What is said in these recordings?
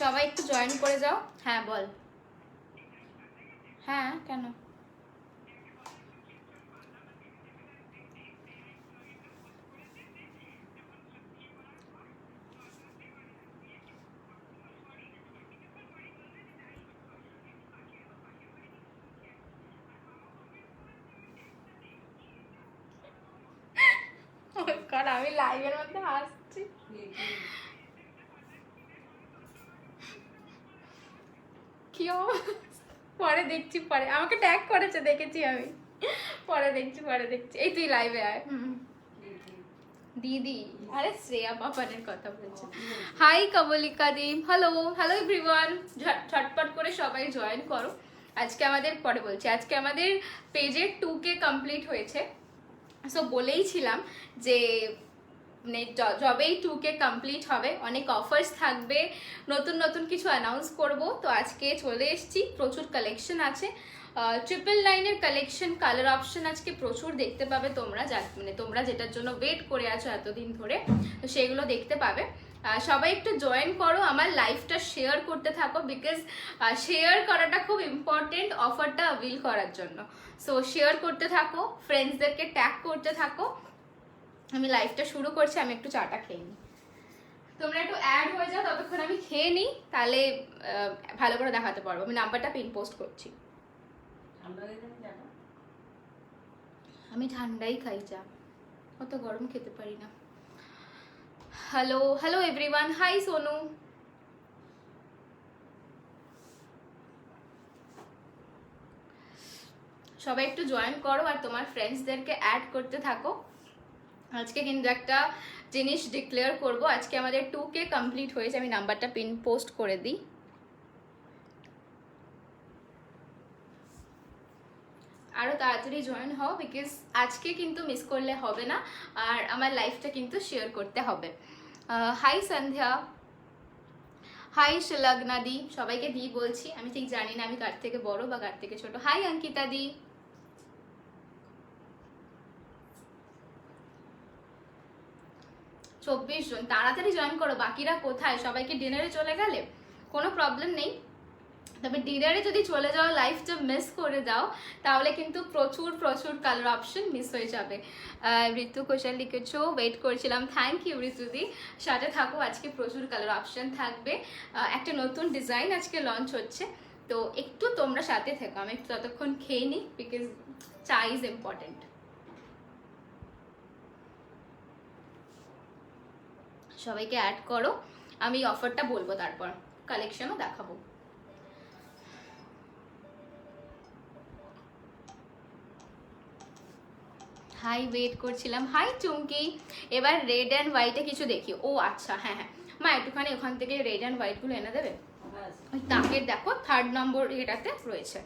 সবাই একটু জয়েন করে যাও। হ্যাঁ বল। হ্যাঁ কেন? আমি লাইভের মধ্যে হাসছি। কি পরে দেখছি, পরে আমাকে ট্যাগ করেছে, দেখেছি আমি। পরে দেখছি। এই তুই লাইভে আয়। দিদি, আরে শ্রেয়া পাপানের কথা বলছে। হাই কমলিকা দি, হ্যালো এভরিওয়ান। ঝটপট করে সবাই জয়েন করো। আজকে আমাদের পরে বলছি, আজকে আমাদের পেজের 2K কমপ্লিট হয়েছে। সো বলেইছিলাম যে যবেই 2K কমপ্লিট হবে অনেক অফার্স থাকবে, নতুন কিছু অ্যানাউন্স করব। তো আজকে চলে এসেছি, প্রচুর কালেকশন আছে। 999-এর কালেকশন, কালার অপশন আজকে প্রচুর দেখতে পাবে তোমরা, তোমরা যেটার জন্য ওয়েট করে আছো এতদিন ধরে, তো সেগুলো দেখতে পাবে। সবাই একটু জয়েন করো, আমার লাইভটা শেয়ার করতে থাকো, বিকজ শেয়ার করাটা খুব ইম্পর্টেন্ট অফারটা অ্যাভিল করার জন্য। সো শেয়ার করতে থাকো, ফ্রেন্ডসদেরকে ট্যাগ করতে থাকো। আমি লাইভটা শুরু করছি, আমি একটু চাটা খেয়ে নিই। তোমরা একটু অ্যাড হয়ে যাও, ততক্ষণ আমি খেয়ে নিই, তাহলে ভালো করে দেখাতে পারবো। আমি নাম্বারটা পিন পোস্ট করছি। আমি ঠান্ডাই খাই চা, অত গরম খেতে পারি না। Hello everyone, hi Sonu. সবাই একটু জয়েন করো আর তোমার ফ্রেন্ডসদেরকে অ্যাড করতে থাকো। আজকে কিন্তু একটা জিনিস ডিক্লেয়ার করব, আজকে আমাদের 2K কমপ্লিট হয়েছে। আমি নাম্বারটা পিন পোস্ট করে দিই। আরও তাড়াতাড়ি জয়েন হও, বিকজ আজকে কিন্তু মিস করলে হবে না, আর আমার লাইফটা কিন্তু শেয়ার করতে হবে। হাই সন্ধ্যা, হাই শিলাগনা দি, সবাইকে দি বলছি, আমি ঠিক জানি না আমি কার থেকে বড় বা কার থেকে ছোট। হাই অঙ্কিতা দি। 24 জন, তাড়াতাড়ি জয়েন করো। বাকিরা কোথায়? সবাইকে ডিনারে চলে গেলে? কোনো প্রবলেম নেই, তবে ডিনারে যদি চলে যাও, লাইফটা মিস করে যাও, তাহলে কিন্তু প্রচুর কালার অপশন মিস হয়ে যাবে। ঋতু কোশাল লিখেছো, ওয়েট করছিলাম। থ্যাংক ইউ ঋতুদি, সাথে থাকো। আজকে প্রচুর কালার অপশন থাকবে, একটা নতুন ডিজাইন আজকে লঞ্চ হচ্ছে, তো একটু তোমরা সাথে থেকো। আমি একটু ততক্ষণ খেয়ে নিই, বিকজ চা ইজ ইম্পর্টেন্ট। সবাইকে অ্যাড করো, আমি অফারটা বলবো, তারপর কালেকশনও দেখাবো। হাই, ওয়েট করছিলাম। হাই চুমকি। এবার রেড অ্যান্ড হোয়াইটে কিছু দেখি। ও আচ্ছা, হ্যাঁ মা, একটুখানি ওখান থেকে রেড অ্যান্ড হোয়াইটগুলো এনে দেবে। ওই তাকের দেখো 3rd নম্বর এটাতে রয়েছে।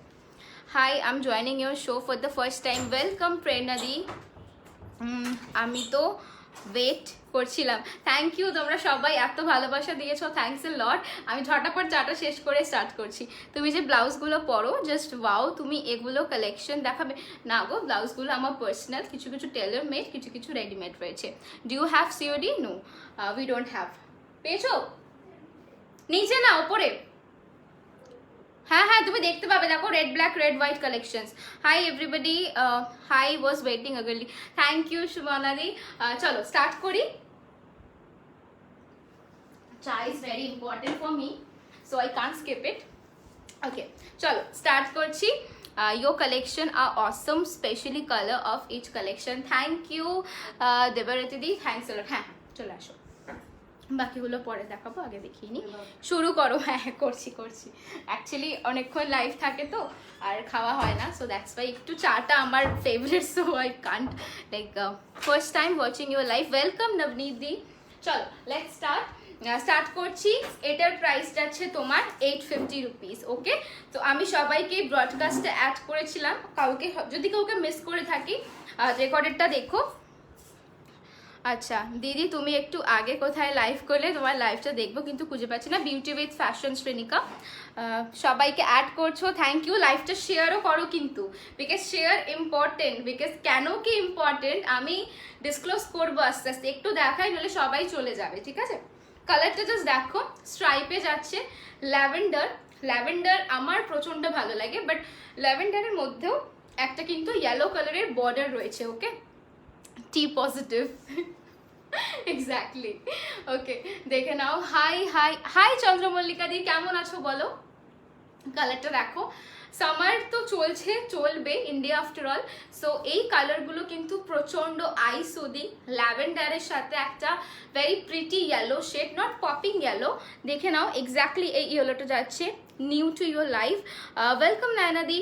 Hi, I am joining your show for the first time. Welcome প্রেরণাদি। আমি তো ওয়েট করছিলাম। থ্যাংক ইউ, তোমরা সবাই এত ভালোবাসা দিয়েছো, থ্যাংকস এ লট। আমি ঝটাপট চাটা শেষ করে স্টার্ট করছি। তুমি যে ব্লাউজগুলো পরো, জাস্ট ওয়াও। তুমি এগুলো কালেকশন দেখাবে না গো? ব্লাউজগুলো আমার পার্সোনাল, কিছু টেলার মেড, কিছু রেডিমেড রয়েছে। Do you have COD? No, we don't have. পেয়েছো? নিচে না, ওপরে। হ্যাঁ তুমি দেখতে পাবে, দেখো red black red white collections. Hi everybody, hi, was waiting eagerly. Thank you সুমনাদি। চলো স্টার্ট করি। Cha is very important for me, so I can't skip it. Okay, চলো স্টার্ট করছি। Your collection are awesome, specially color of each collection. Thank you, Debarati di, thanks a lot. হ্যাঁ চলে আসো, বাকিগুলো পরে দেখাবো, আগে দেখিয়ে নি। শুরু করো। হ্যাঁ করছি। অ্যাকচুয়ালি অনেকক্ষণ লাইভ থাকে তো, আর খাওয়া হয় না, সো দ্যাটস ওয়াই। একটু চাটা আমার favourite, so I can't like. First time watching your live, welcome Navneet di. চলো লেটস স্টার্ট করছি। এটার প্রাইস যাচ্ছে তোমার 850 রুপিস। ওকে, তো আমি সবাইকে ব্রডকাস্টে অ্যাড করেছিলাম, যদি কাউকে মিস করে থাকি রেকর্ডেডটা দেখো। আচ্ছা দিদি তুমি একটু আগে কোথায় লাইভ করলে, তোমার লাইভটা দেখবো কিন্তু খুঁজে পাচ্ছি না। বিউটি উইথ ফ্যাশন শ্রেণিকা, সবাইকে অ্যাড করছো, থ্যাংক ইউ। লাইভটা শেয়ারও করো কিন্তু, বিকজ শেয়ার ইম্পর্টেন্ট। বিকজ কেন কি ইম্পর্টেন্ট আমি ডিসক্লোজ করবো আস্তে আস্তে, একটু দেখাই নাহলে সবাই চলে যাবে, ঠিক আছে। কালারটা জাস্ট দেখো, স্ট্রাইপে যাচ্ছে, ল্যাভেন্ডার। ল্যাভেন্ডার আমার প্রচণ্ড ভালো লাগে, বাট ল্যাভেন্ডারের মধ্যেও একটা কিন্তু ইয়েলো কালারের বর্ডার রয়েছে, ওকে, টি পজিটিভ এক্স্যাক্টলি। ওকে দেখে নাও। হাই হাই হাই চন্দ্রমল্লিকা দি, কেমন আছো বলো। কালারটা দেখো, সামার তো চলছে, চলবে, ইন্ডিয়া আফটার অল। সো এই কালারগুলো কিন্তু প্রচন্ড আই সুদি, ল্যাভেন্ডারের সাথে একটা very pretty yellow shade, not popping yellow. দেখে নাও এক্স্যাক্টলি এই ইয়েলোটা যাচ্ছে new to your life. Welcome নায়নাদি।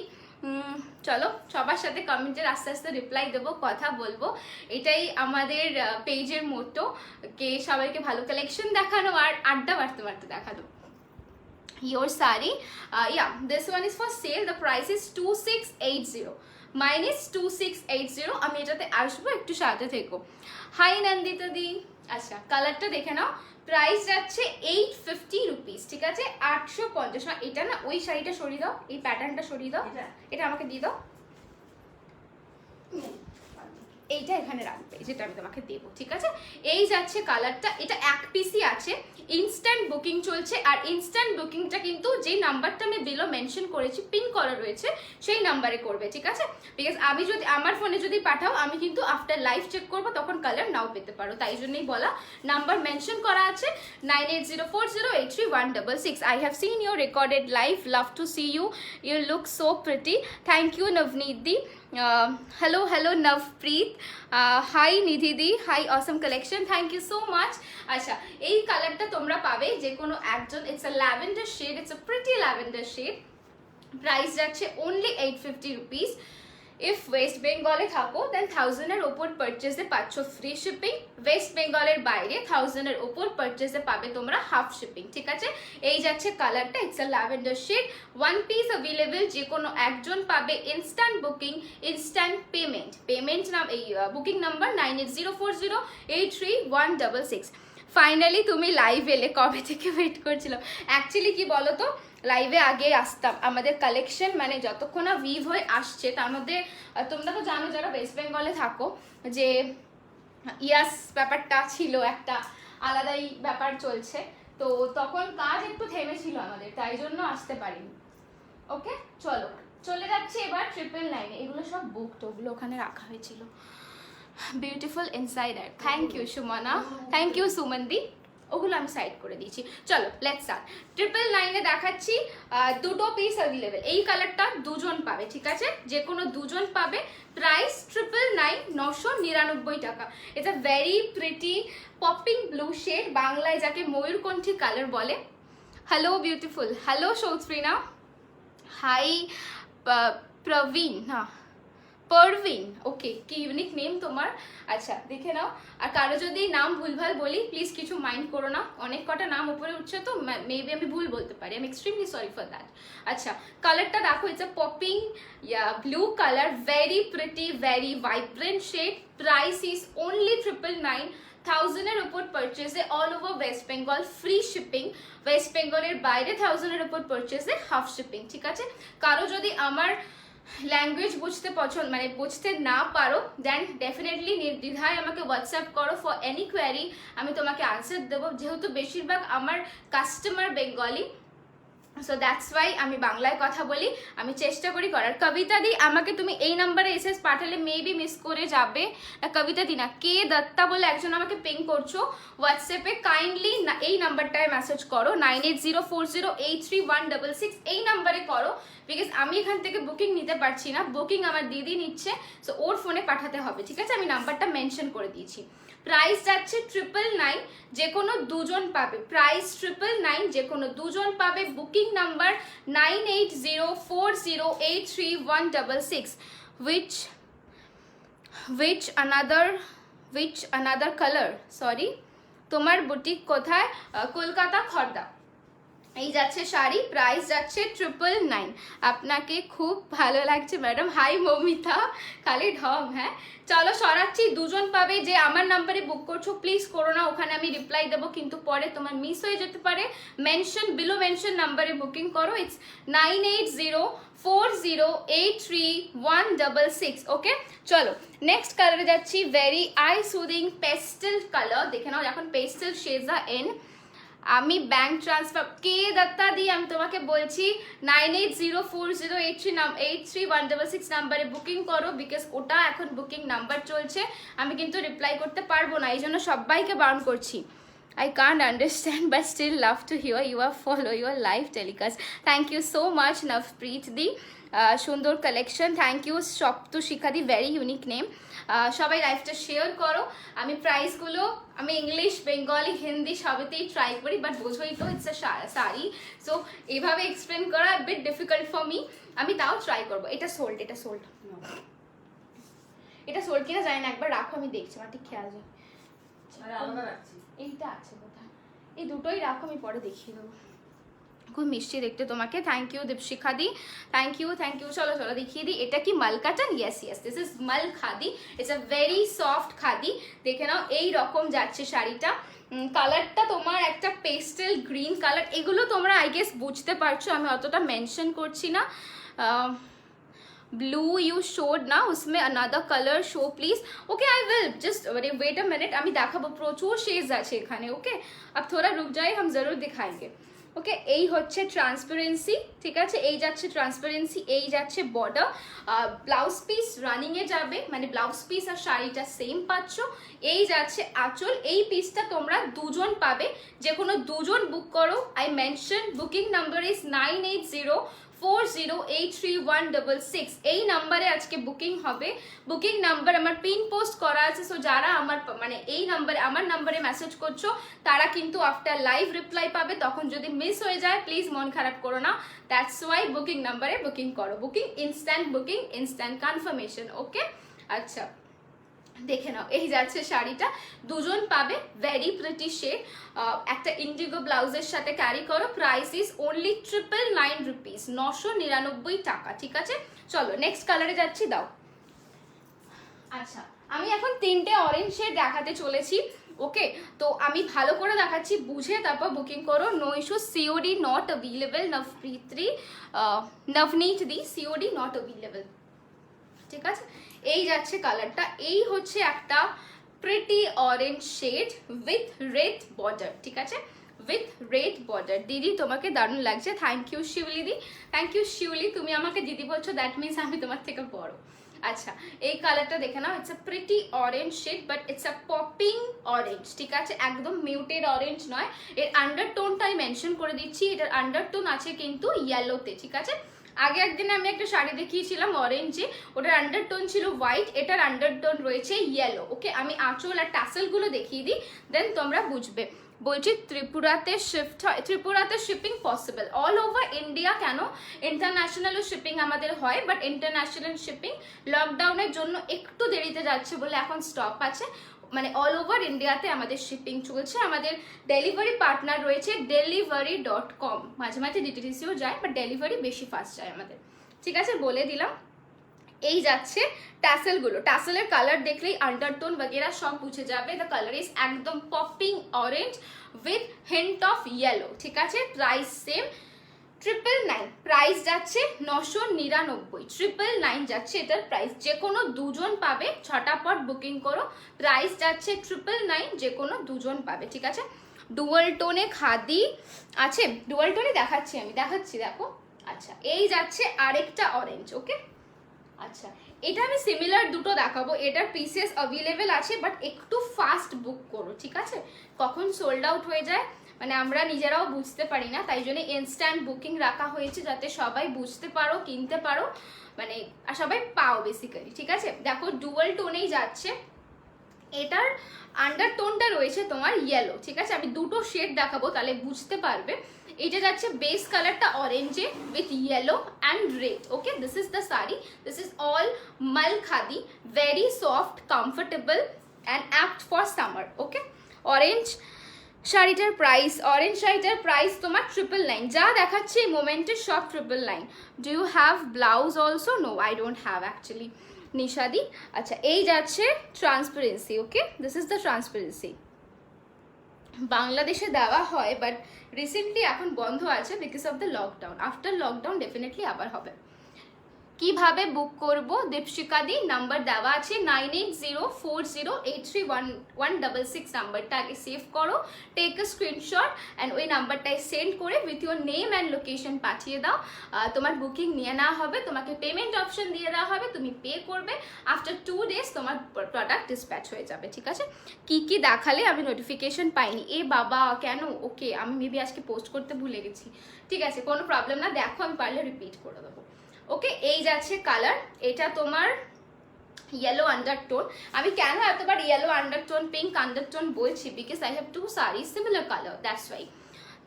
চলো সবার সাথে কমেন্টের আস্তে আস্তে রিপ্লাই দেবো, কথা বলবো, এটাই আমাদের পেজের মোটো, কে সবাইকে ভালো কালেকশন দেখানো আর আড্ডা মারতে মারতে দেখানো। Your saree, yeah, this one is for sale. The price is 2680 minus 2680. আমি এটাতে আসবো, একটু সাথে থেকো। হাই নন্দিতা দি। আচ্ছা কালারটা দেখে নাও, প্রাইস যাচ্ছে 850 রুপিস, ঠিক আছে, 850। এটা না, ওই শাড়িটা সরিয়ে দাও, এই প্যাটার্নটা সরিয়ে দাও, এটা আমাকে দিয়ে দাও, এইটা এখানে রাখবে, যেটা আমি তোমাকে দেবো, ঠিক আছে। এই যাচ্ছে কালারটা, এটা এক পিসই আছে, ইনস্ট্যান্ট বুকিং চলছে। আর ইনস্ট্যান্ট বুকিংটা কিন্তু যে নাম্বারটা আমি বিলো মেনশন করেছি, পিন করা রয়েছে, সেই নাম্বারে করবে, ঠিক আছে। বিকজ আমি যদি আমার ফোনে যদি পাঠাও, আমি কিন্তু আফটার লাইভ চেক করবো, তখন কালার নাও পেতে পারো, তাই জন্যই বলা। নাম্বার মেনশন করা আছে 9804083166। I have seen your recorded live, love to see you, you look so pretty. Thank you Navneet di. Hello Navpreet, hi Nidhi di, hi awesome collection, thank you so much. আচ্ছা এই কালারটা তোমরা পাবে যে কোনো একজন, it's a lavender shade, it's a pretty lavender shade. Price যাচ্ছে only 850 rupees. If West বেঙ্গলে থাকো দেন 1000 এর ওপর পারচেজে পাচ্ছ ফ্রি শিপিং। ওয়েস্ট বেঙ্গলের বাইরে 1000 এর ওপর পারচেজে পাবে তোমরা হাফ শিপিং, ঠিক আছে। এই যাচ্ছে কালারটা, it's a lavender shade, one piece available, যে কোনো একজন পাবে। Instant booking, instant payment. Payment নাম এই বুকিং নাম্বার 9804083166। ফাইনালি তুমি লাইভ এলে, কবে থেকে ওয়েট করছিলাম। অ্যাকচুয়ালি কি বলো তো, লাইভে আগে আসতাম, আমাদের কালেকশন মানে যতক্ষণ না ভিভ হয়ে আসছে, তার মধ্যে তোমরা তো জানো যারা ওয়েস্ট বেঙ্গলে থাকো যে ইয়াস ব্যাপারটা ছিল, একটা আলাদাই ব্যাপার চলছে, তো তখন কাজ একটু থেমেছিল আমাদের, তাই জন্য আসতে পারিনি। ওকে চলো চলে যাচ্ছে এবার 999। এগুলো সব বুকড, ওগুলো ওখানে রাখা হয়েছিল। Beautiful insider, thank you Sumana, thank you সুমন্দি, ওগুলো আমি সাইড করে দিয়েছি। চলো লেটস স্টার্ট। 999-এ দেখাচ্ছি, দুটো পিস অ্যাভেলেবেল। এই কালারটা দুজন পাবে, ঠিক আছে, যে কোনো দুজন পাবে। প্রাইস 999, 999 টাকা। এটা very pretty popping blue shade, বাংলায় যাকে ময়ূরকণ্ঠী কালার বলে। Hello beautiful, hello Soutrina, hi Prabin, হ্যাঁ পারভিন, ওকে, কি ইউনিক নেম তোমার। আচ্ছা দেখে নাও, আর কারো যদি নাম ভুলভাল বলি প্লিজ কিছু মাইন্ড করো না, অনেক কটা নাম উপরে উঠছে তো মেবি আমি ভুল বলতে পারি, আমি এক্সট্রিমলি সরি ফর দ্যাট। আচ্ছা কালারটা দেখো, it's a popping blue colour, very pretty, very vibrant shade. Price is only 999। 1000 এর উপর পারচেজে all over West Bengal free shipping. West বেঙ্গলের বাইরে 1000 এর উপর পারচেজে হাফ শিপিং, ঠিক আছে। কারো যদি আমার ল্যাঙ্গুয়েজ বুঝতে পছন্দ মানে বুঝতে না পারো, দেন ডেফিনেটলি নির্দ্বিধায় আমাকে হোয়াটসঅ্যাপ করো ফর এনি কোয়ারি, আমি তোমাকে আনসার দেবো, যেহেতু বেশিরভাগ আমার customer Bengali, so that's why আমি বাংলায় কথা বলি, আমি চেষ্টা করি করার। কবিতা দি, আমাকে তুমি এই নাম্বারে এসএস পাঠালে মেবি মিস করে যাবে। কবিতা দি না, কে দত্তা বলে একজন আমাকে পিং করছো হোয়াটসঅ্যাপে, কাইন্ডলি এই নাম্বারটায় মেসেজ করো, 9804083166, এই নাম্বারে করো, বিকজ আমি এখান থেকে বুকিং নিতে পারছি না, বুকিং আমার দিদি নিচ্ছে, সো ওর ফোনে পাঠাতে হবে, ঠিক আছে। আমি নাম্বারটা মেনশন করে দিয়েছি। প্রাইস যাচ্ছে 999, যে কোনো দুজন পাবে। প্রাইস 999, যে কোনো দুজন পাবে। Booking number 9804083166। which another color, sorry. তোমার বুটিক কোথায়? কলকাতা খড়দা। এই যাচ্ছে শাড়ি, প্রাইস যাচ্ছে 999। আপনাকে খুব ভালো লাগছে ম্যাডাম। হাই মমিতা, খালি ঢং। হ্যাঁ চলো সরাচ্ছি, দুজন পাবে। যে আমার নাম্বারে বুক করছো প্লিজ করো না, ওখানে আমি রিপ্লাই দেবো, কিন্তু পরে তোমার মিস হয়ে যেতে পারে। মেনশন বিলো মেনশন নাম্বারে বুকিং করো। ইটস 9804083166। ওকে চলো নেক্সট কালারে যাচ্ছি। Very I soothing pastel colour, দেখে নাও এখন পেস্টেল শেডস এন। আমি ব্যাংক ট্রান্সফার কে দত্তা দি, আমি তোমাকে বলছি 9804083166 নাম্বারে বুকিং করো, বিকজ ওটা এখন বুকিং নাম্বার চলছে। আমি কিন্তু রিপ্লাই করতে পারবো না, এই জন্য সবাইকে বারণ করছি। I can't understand but still love to hear you are follow your live telecast. Thank you so much Navpreet di, সুন্দর কালেকশন। থ্যাংক ইউ সপ্তু শিখাদি, ভেরি ইউনিক নেম। সবাই লাইভটা শেয়ার করো। আমি প্রাইসগুলো আমি ইংলিশ, বেঙ্গলি, হিন্দি সবেতেই ট্রাই করি, বাট বোঝোই তো ইটস আ শাড়ি, সো এভাবে এক্সপ্লেন করা বিট ডিফিকাল্ট ফর মি। আমি তাও ট্রাই করবো। এটা সোল্ড, এটা সোল্ড, এটা সোল্ড কিনা জানি না, একবার রাখো আমি দেখছি, আমার ঠিক খেয়াল যায়। এইটা আছে কোথায়, এই দুটোই রাখো, আমি পরে দেখিয়ে দেবো। খুব মিষ্টি দেখতে তোমাকে। Thank you Dipshikha di, thank you thank you. চলো চলো দেখিয়ে দিই, এটা কি মাল কাটান? ইয়েস ইয়েস, দিস ইজ মাল khadi. It's a very soft khadi. দেখে নাও এই রকম যাচ্ছে শাড়িটা। কালারটা তোমার একটা পেস্টেল গ্রিন কালার। এগুলো তোমরা আই গেস বুঝতে পারছো, আমি অতটা মেনশন করছি না। ब्लू यू शोड ना, उसमें another colour show please. Okay I will just wait a minute, আমি দেখাবো, প্রচুর শেডস আছে এখানে। ওকে अब थोड़ा रुक जाए, हम जरूर दिखाएंगे। ওকে এই হচ্ছে ট্রান্সপারেন্সি, ঠিক আছে, এই যাচ্ছে ট্রান্সপারেন্সি, এই যাচ্ছে বর্ডার। ব্লাউজ পিস রানিংয়ে যাবে, মানে ব্লাউজ পিস আর শাড়িটা সেম পাচ্ছ। এই যাচ্ছে আঁচল, এই পিসটা তোমরা দুজন পাবে, যে কোনো দুজন বুক করো। I mention booking number is 9804083166। এই নাম্বারে আজকে বুকিং হবে। বুকিং নাম্বার আমার পিন পোস্ট করা আছে, সো যারা আমার মানে এই নাম্বারে আমার নাম্বারে মেসেজ করছো তারা কিন্তু আফটার লাইভ রিপ্লাই পাবে। তখন যদি মিস হয়ে যায় প্লিজ মন খারাপ করো না, দ্যাটস ওয়াই বুকিং নাম্বারে বুকিং করো। Booking instant, booking instant confirmation. Okay আচ্ছা দেখে নাও, এই যাচ্ছে শাড়িটা, দুজন পাবে। ভেরি প্রিটি শেড, একটা ইন্ডিগো ব্লাউজের সাথে ক্যারি করো। প্রাইস ইজ অনলি 999 রুপিস, 999 টাকা। ঠিক আছে চলো নেক্সট কালারে যাচ্ছি, দাও। আচ্ছা আমি এখন তিনটে অরেঞ্জ শেড দেখাতে চলেছি। ওকে তো আমি ভালো করে দেখাচ্ছি, বুঝে তারপর বুকিং করো। No issue, COD not available. Navneet di, COD not available. ঠিক আছে এই যাচ্ছে কালারটা, এই হচ্ছে একটা pretty orange shade with red border. ঠিক আছে উইথ রেড বর্ডার। দিদি তোমাকে দারুণ লাগছে। Thank you Shiuli di, thank you Shiuli. তুমি আমাকে দিদি বলছো, দ্যাট মিনস আমি তোমার থেকে বড়। আচ্ছা এই কালারটা দেখে নাও, it's a pretty orange shade, but it's a popping orange. ঠিক আছে একদম মিউটেড অরেঞ্জ নয়। এর আন্ডারটোনটা আমি মেনশন করে দিচ্ছি, এটার আন্ডারটোন আছে কিন্তু ইয়েলোতে। ঠিক আছে আগে একদিন আমি একটা শাড়ি দেখিয়েছিলাম অরেঞ্জে, ওটার আন্ডারটোন ছিল হোয়াইট, এটার আন্ডারটোন রয়েছে ইয়েলো। ওকে আমি আঁচল আর টাসেলগুলো দেখিয়ে দিই, দেন তোমরা বুঝবে। বলছি ত্রিপুরাতে শিফট হয়, ত্রিপুরাতে shipping possible all over India, কেন ইন্টারন্যাশনালও শিপিং আমাদের হয়, বাট ইন্টারন্যাশনাল শিপিং লকডাউনের জন্য একটু দেরিতে যাচ্ছে বলে এখন স্টপ আছে। মানে অল ওভার ইন্ডিয়াতে আমাদের শিপিং চলছে। আমাদের ডেলিভারি পার্টনার রয়েছে delivery.com, মাঝে মাঝে ডিটিডিসিও যায়, বাট ডেলিভারি বেশি ফাস্ট যায় আমাদের। ঠিক আছে বলে দিলাম। এই যাচ্ছে ট্যাসেলগুলো, ট্যাসেলের কালার দেখলেই আন্ডারটোন বগেরা সব বুঝে যাবে। দ্য কালার ইজ একদম popping orange with hint of yellow. ঠিক আছে প্রাইস সেম 999, প্রাইস যাচ্ছে 999, 999 যাচ্ছে এটার প্রাইস। যে কোনো দুজন পাবে, ছটাপট বুকিং করো। প্রাইস যাচ্ছে 999, যে কোনো দুজন পাবে। ঠিক আছে ডুয়াল টোনে খাদি আছে, ডুয়াল টোনে দেখাচ্ছি আমি, দেখাচ্ছি দেখো। আচ্ছা এই যাচ্ছে আরেকটা অরেঞ্জ। ওকে আচ্ছা এটা আমি সিমিলার দুটো দেখাবো, এটার পিসেস অ্যাভেলেবেল আছে, বাট একটু ফাস্ট বুক করো। ঠিক আছে কখন সোল্ড আউট হয়ে যায় মানে আমরা নিজেরাও বুঝতে পারি না, তাই জন্য ইনস্ট্যান্ট বুকিং রাখা হয়েছে, যাতে সবাই বুঝতে পারো, কিনতে পারো, মানে আর সবাই পাও বেসিক্যালি। ঠিক আছে দেখো ডুয়াল টোনেই যাচ্ছে, এটার আন্ডারটোনটা রয়েছে তোমার ইয়েলো। ঠিক আছে আমি দুটো শেড দেখাবো তাহলে বুঝতে পারবে। এটা যাচ্ছে বেস কালারটা অরেঞ্জে with yellow and red. Okay this is the sari, this is all mul khadi, very soft, comfortable and apt for summer. Okay orange শাড়িটার প্রাইস, অরেঞ্জ শাড়িটার প্রাইস তোমার 999। যা দেখাচ্ছে এই মোমেন্টের সব 999। Do you have blouse also? No, I don't have actually নিশাদি। আচ্ছা, এই যাচ্ছে transparency. Okay, this is the transparency. বাংলাদেশে দেওয়া হয়, বাট রিসেন্টলি এখন বন্ধ আছে because of the lockdown. After lockdown definitely আবার হবে। কিভাবে বুক করব? দীপশিকা দি, নাম্বার দেওয়া আছে 9804083166 নাম্বারটা আগে সেভ করো, টেক আ স্ক্রিনশট অ্যান্ড ওই নাম্বারটায় সেন্ড করে with your name and location পাঠিয়ে দাও। তোমার বুকিং নিয়ে নেওয়া হবে, তোমাকে পেমেন্ট অপশন দিয়ে দেওয়া হবে, তুমি পে করবে। আফটার 2 days তোমার প্রোডাক্ট ডিসপ্যাচ হয়ে যাবে। ঠিক আছে? কি কি দেখালে? আমি নোটিফিকেশন পাইনি। এ বাবা, কেন? ওকে, আমি মেবি আজকে পোস্ট করতে ভুলে গেছি। ঠিক আছে, কোনো প্রবলেম না, দেখো আমি পারলে রিপিট করে দেবো। ওকে, এই যাচ্ছে কালার, এটা তোমার ইয়েলো আন্ডারটোন। আমি কেন এতবার ইয়েলো আন্ডারটোন, পিঙ্ক আন্ডারটোন বলছি? Because I have 2 sarees similar colour, that's why.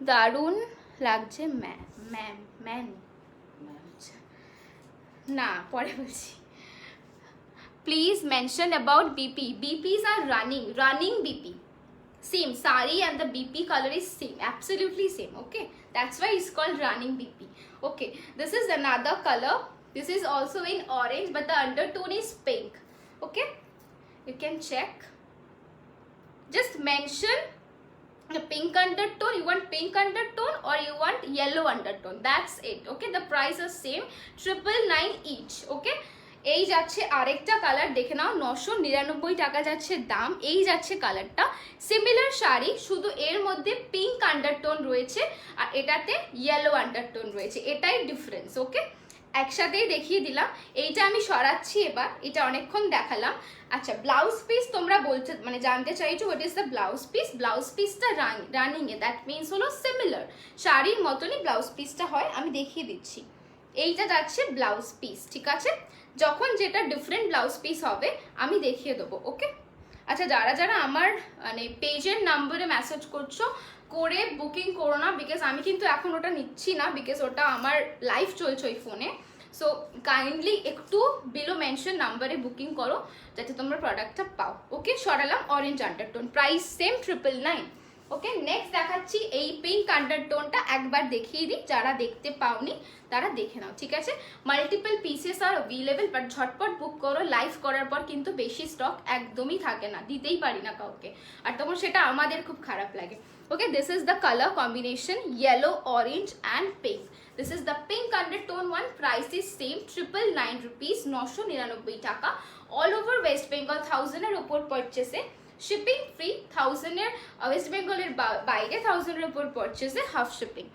দারুণ লাগছে ম্যাম। না, পরে বলছি। Please mention about BP. BPs are running BP. Same sari and the BP color is same, absolutely same. Okay, that's why it's called running BP. Okay, this is another color. This is also in orange, but the undertone is pink. Okay, you can check. Just mention the pink undertone. You want pink undertone or you want yellow undertone? That's it. Okay, the price is same, 999 each. Okay, এই যাচ্ছে আরেকটা colour, দেখে নাও, 999 টাকা যাচ্ছে দাম। এই যাচ্ছে কালারটা, সিমিলার শাড়ি, শুধু এর মধ্যে পিঙ্ক আন্ডারটোন রয়েছে আর এটাতে ইয়েলো আন্ডারটোন রয়েছে, এটাই ডিফারেন্স। ওকে, একসাথেই দেখিয়ে দিলাম। এইটা আমি সরাচ্ছি এবার, এটা অনেকক্ষণ দেখালাম। আচ্ছা, ব্লাউজ পিস তোমরা বলছো, মানে জানতে চাইছো what is the blouse piece. Blouse পিসটা রানিং এ, দ্যাট মিনস হলো সিমিলার শাড়ির মতনই ব্লাউজ পিসটা হয়। আমি দেখিয়ে দিচ্ছি, এইটা যাচ্ছে ব্লাউজ পিস। ঠিক আছে, যখন যেটা ডিফারেন্ট ব্লাউজ পিস হবে আমি দেখিয়ে দেবো। ওকে, আচ্ছা, যারা যারা আমার মানে পেজের নাম্বারে মেসেজ করছো, করে বুকিং করো না, বিকজ আমি কিন্তু এখন ওটা নিচ্ছি না, বিকজ ওটা আমার লাইভ চলছে ওই ফোনে। সো কাইন্ডলি একটু বিলো মেনশন নাম্বারে বুকিং করো যাতে তোমরা প্রোডাক্টটা পাও। ওকে, সরালাম অরেঞ্জ আন্ডারটোন, প্রাইস সেম 999। ওকে, নেক্সট দেখাচ্ছি এই পিঙ্ক আন্ডারটোনটা, একবার দেখিয়ে দিই, যারা দেখতে পাওনি তারা দেখে নাও। ঠিক আছে, multiple pieces are available, but ঝটপট বুক করো। লাইভ করার পর কিন্তু বেশি স্টক একদমই থাকে না, দিতেই পারি না কাউকে, আর তখন সেটা আমাদের খুব খারাপ লাগে। Okay, this is the colour combination, yellow, orange and pink. This is the pink undertone one, price is same 999 rupees, 999 টাকা। অল ওভার ওয়েস্ট বেঙ্গল 1000-এর উপর পারচেসে শিপিং ফ্রি, 1000-এর ওয়েস্ট বেঙ্গলের বাইরে 1000-এর উপর পারচেসে হাফ শিপিং।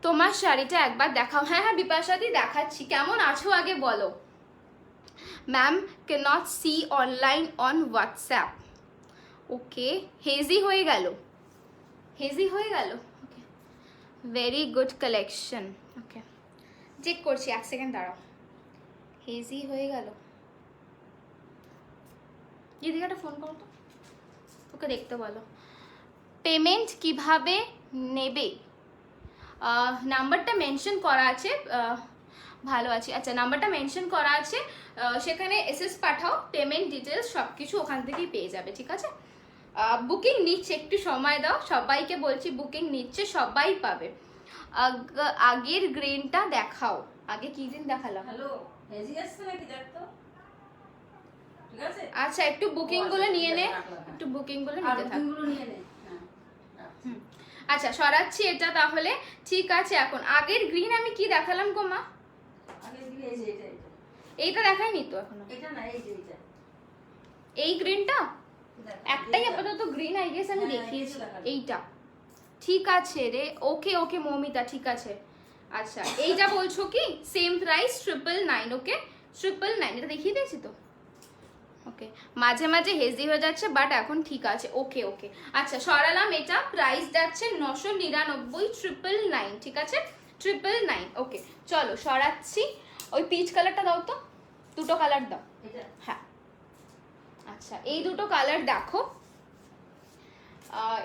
তোমার শাড়িটা একবার দেখাও। হ্যাঁ হ্যাঁ বিপাশাদি, দেখাচ্ছি। কেমন আছো আগে বলো। Ma'am can't see online on WhatsApp. Okay, hazy হয়ে গেল, হেজি হয়ে গেল। Okay, very good collection. Okay, check করছি, 1 সেকেন্ড দাঁড়াও। হেজি হয়ে গেল, দিদিকে একটা ফোন করো তো, ওকে দেখতে বলো। পেমেন্ট কিভাবে নেবে? নাম্বারটা মেনশন করা আছে, ভালো আছি। আচ্ছা, নাম্বারটা মেনশন করা আছে, সেখানে এসএস পাঠাও, পেমেন্ট ডিটেলস সব কিছু ওখান থেকেই পেয়ে যাবে। ঠিক আছে, বুকিং নিচ্ছে, একটু সময় দাও, সবাইকে বলছি বুকিং নিচ্ছে, সবাই পাবে। আগের গ্রেনটা দেখাও। আগে কি গ্রেন দেখালাম? হ্যালো, হেজি আসছে নাকি দেখ তো। ঠিক আছে, আচ্ছা, একটু বুকিং গুলো নিয়ে নে, একটু বুকিং গুলো নিতে থাক। আচ্ছা, সরাচ্ছি এটা তাহলে। ঠিক আছে, এখন আগের গ্রিন আমি কি দেখালাম গো মা? আগের গ্রিন এই যে এইটা দেখাইনি তো এখনো। এটা না, এই যে এটা, এই গ্রিনটা একটাই আপাতত গ্রিন আই গেস আমি দেখিয়েছি, এইটা। ঠিক আছে রে, ওকে ওকে মমিতা, ঠিক আছে। আচ্ছা, এইটা বলছো কি সেম প্রাইস 999? ওকে, 999, এটা দেখিয়ে দিয়েছি তো। ওকে, মাঝে মাঝে হেজি হয়ে যাচ্ছে, বাট এখন ঠিক আছে। ওকে ওকে, আচ্ছা, সরালাম এটা। প্রাইস যাচ্ছে 999, 999। ঠিক আছে, 999। ওকে, চলো সরাচ্ছি। ওই পিচ কালারটা দাও তো, দুটো কালার দাও। হ্যাঁ, আচ্ছা, এই দুটো কালার দেখো।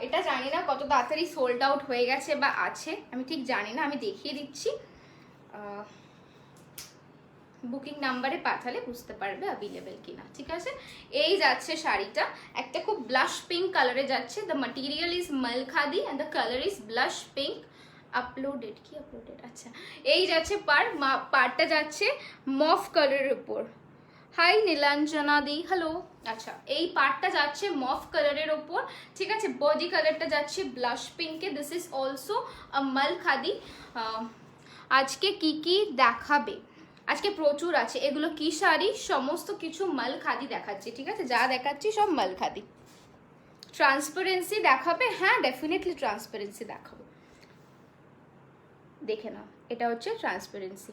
এটা জানি না কত তাড়াতাড়ি সোল্ড আউট হয়ে গেছে বা আছে, আমি ঠিক জানি না, আমি দেখিয়ে দিচ্ছি। বুকিং নাম্বারে পাঠালে বুঝতে পারবে অ্যাভেলেবেল কিনা, ঠিক আছে। এই যাচ্ছে শাড়িটা, একটা খুব ব্লাশ পিঙ্ক কালারে যাচ্ছে। দ্য মাটেরিয়াল ইজ মাল khadi and the colour is blush pink. Uploaded কি আপলোডেড, আচ্ছা। এই যাচ্ছে পারটা যাচ্ছে মফ কালারের উপর। হাই নীলাঞ্জনা দি, হ্যালো। আচ্ছা, এই পার্টটা যাচ্ছে মফ কালারের ওপর, ঠিক আছে। বডি কালারটা যাচ্ছে ব্লাশ পিঙ্কে। দিস ইজ অলসো মাল খাদি। আজকে কি কি দেখাবে? আজকে প্রচুর আছে। এগুলো কি শাড়ি? সমস্ত কিছু মাল খাদি দেখাচ্ছি, ঠিক আছে। যা দেখাচ্ছি সব মাল খাদি। ট্রান্সপারেন্সি দেখাবে? হ্যাঁ, ডেফিনেটলি ট্রান্সপারেন্সি দেখাবো। দেখে নাও, এটা হচ্ছে ট্রান্সপারেন্সি,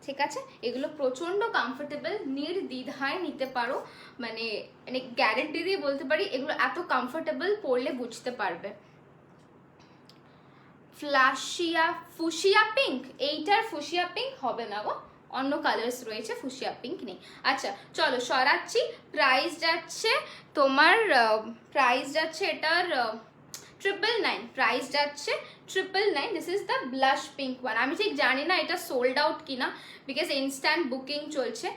ঠিক আছে। এগুলো প্রচন্ড কমফোর্টেবল, নির্দ্বিধায় নিতে পারো, মানে মানে গ্যারেন্টি দিয়ে বলতে পারি এগুলো এত কমফোর্টেবল, পরলে বুঝতে পারবে। ফুশিয়া পিঙ্ক, এইটার ফুশিয়া পিঙ্ক হবে না গো, অন্য কালার্স রয়েছে, ফুশিয়া পিঙ্ক নেই। আচ্ছা চলো সরাচ্ছি। প্রাইস যাচ্ছে তোমার, প্রাইস যাচ্ছে এটার 999, প্রাইস যাচ্ছে 999। This is the blush pink one. আমি ঠিক জানি না এটা সোল্ড আউট কিনা, বিকজ ইনস্ট্যান্ট বুকিং চলছে,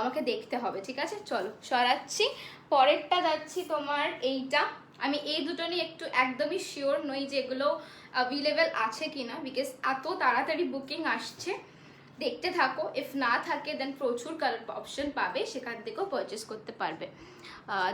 আমাকে দেখতে হবে, ঠিক আছে। চলো সরাচ্ছি। পরেরটা যাচ্ছি তোমার এইটা। আমি এই দুটো নিয়ে একটু একদমই শিওর নই যে এগুলো অ্যাভেলেবেল আছে কিনা, বিকজ এত তাড়াতাড়ি বুকিং আসছে। দেখতে থাকো, ইফ না থাকে দেন প্রচুর কালার অপশন পাবে, সেখান থেকেও পারচেস করতে পারবে।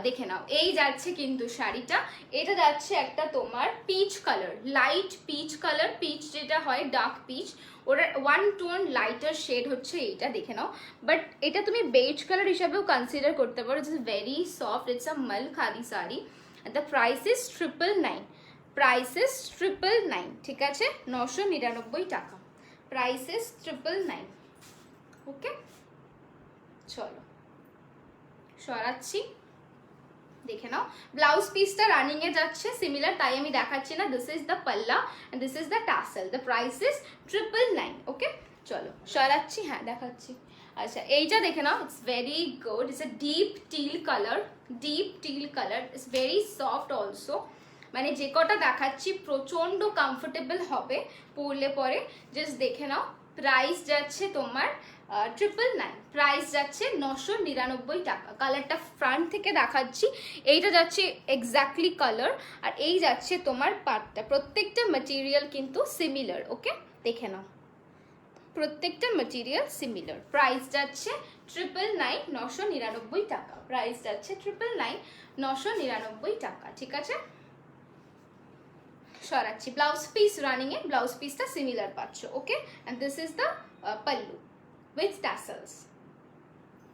দেখে নাও, এই যাচ্ছে কিন্তু শাড়িটা। এটা যাচ্ছে একটা তোমার peach colour, light peach colour, peach যেটা হয় ডার্ক পিচ, ওটা ওয়ান টোন লাইটার শেড হচ্ছে এইটা, দেখে নাও। বাট এটা তুমি বেজ কালার হিসাবেও কনসিডার করতে পারো। It's very soft, it's a mul khadi sari. The price is 999, price is 999, ঠিক আছে। 999 টাকা, প্রাইস ইজ 999। ওকে, চলো সরাচ্ছি, দেখে নাও। ব্লাউজ পিসটা রানিং এ যাচ্ছে সিমিলার, তাই আমি দেখাচ্ছি না। This is the pallu and this is the tassel. The price is 999। Okay, চলো সরাচ্ছি, হ্যাঁ দেখাচ্ছি। আচ্ছা, এইটা দেখে নাও, it's very good. It's a deep teal colour, deep teal colour, it's very soft also. মানে যে কটা দেখাচ্ছি প্রচন্ড কমফোর্টেবল হবে পরলে পরে, জাস্ট দেখে নাও। প্রাইস যাচ্ছে তোমার 999, প্রাইস যাচ্ছে 999 টাকা। কালারটা ফ্রন্ট থেকে দেখাচ্ছি, এইটা যাচ্ছে এক্স্যাক্টলি কালার, আর এই যাচ্ছে তোমার পাটটা। প্রত্যেকটা ম্যাটেরিয়াল কিন্তু সিমিলার, ওকে দেখে নাও, প্রত্যেকটা ম্যাটেরিয়াল সিমিলার। প্রাইস যাচ্ছে 999, 999 টাকা। প্রাইস যাচ্ছে 999, 999 টাকা, ঠিক আছে। সরাচ্ছি। ব্লাউজ পিস রানিং এ, ব্লাউজ পিসটা সিমিলার পাচ্ছ, okay. And this is the pallu with tassels.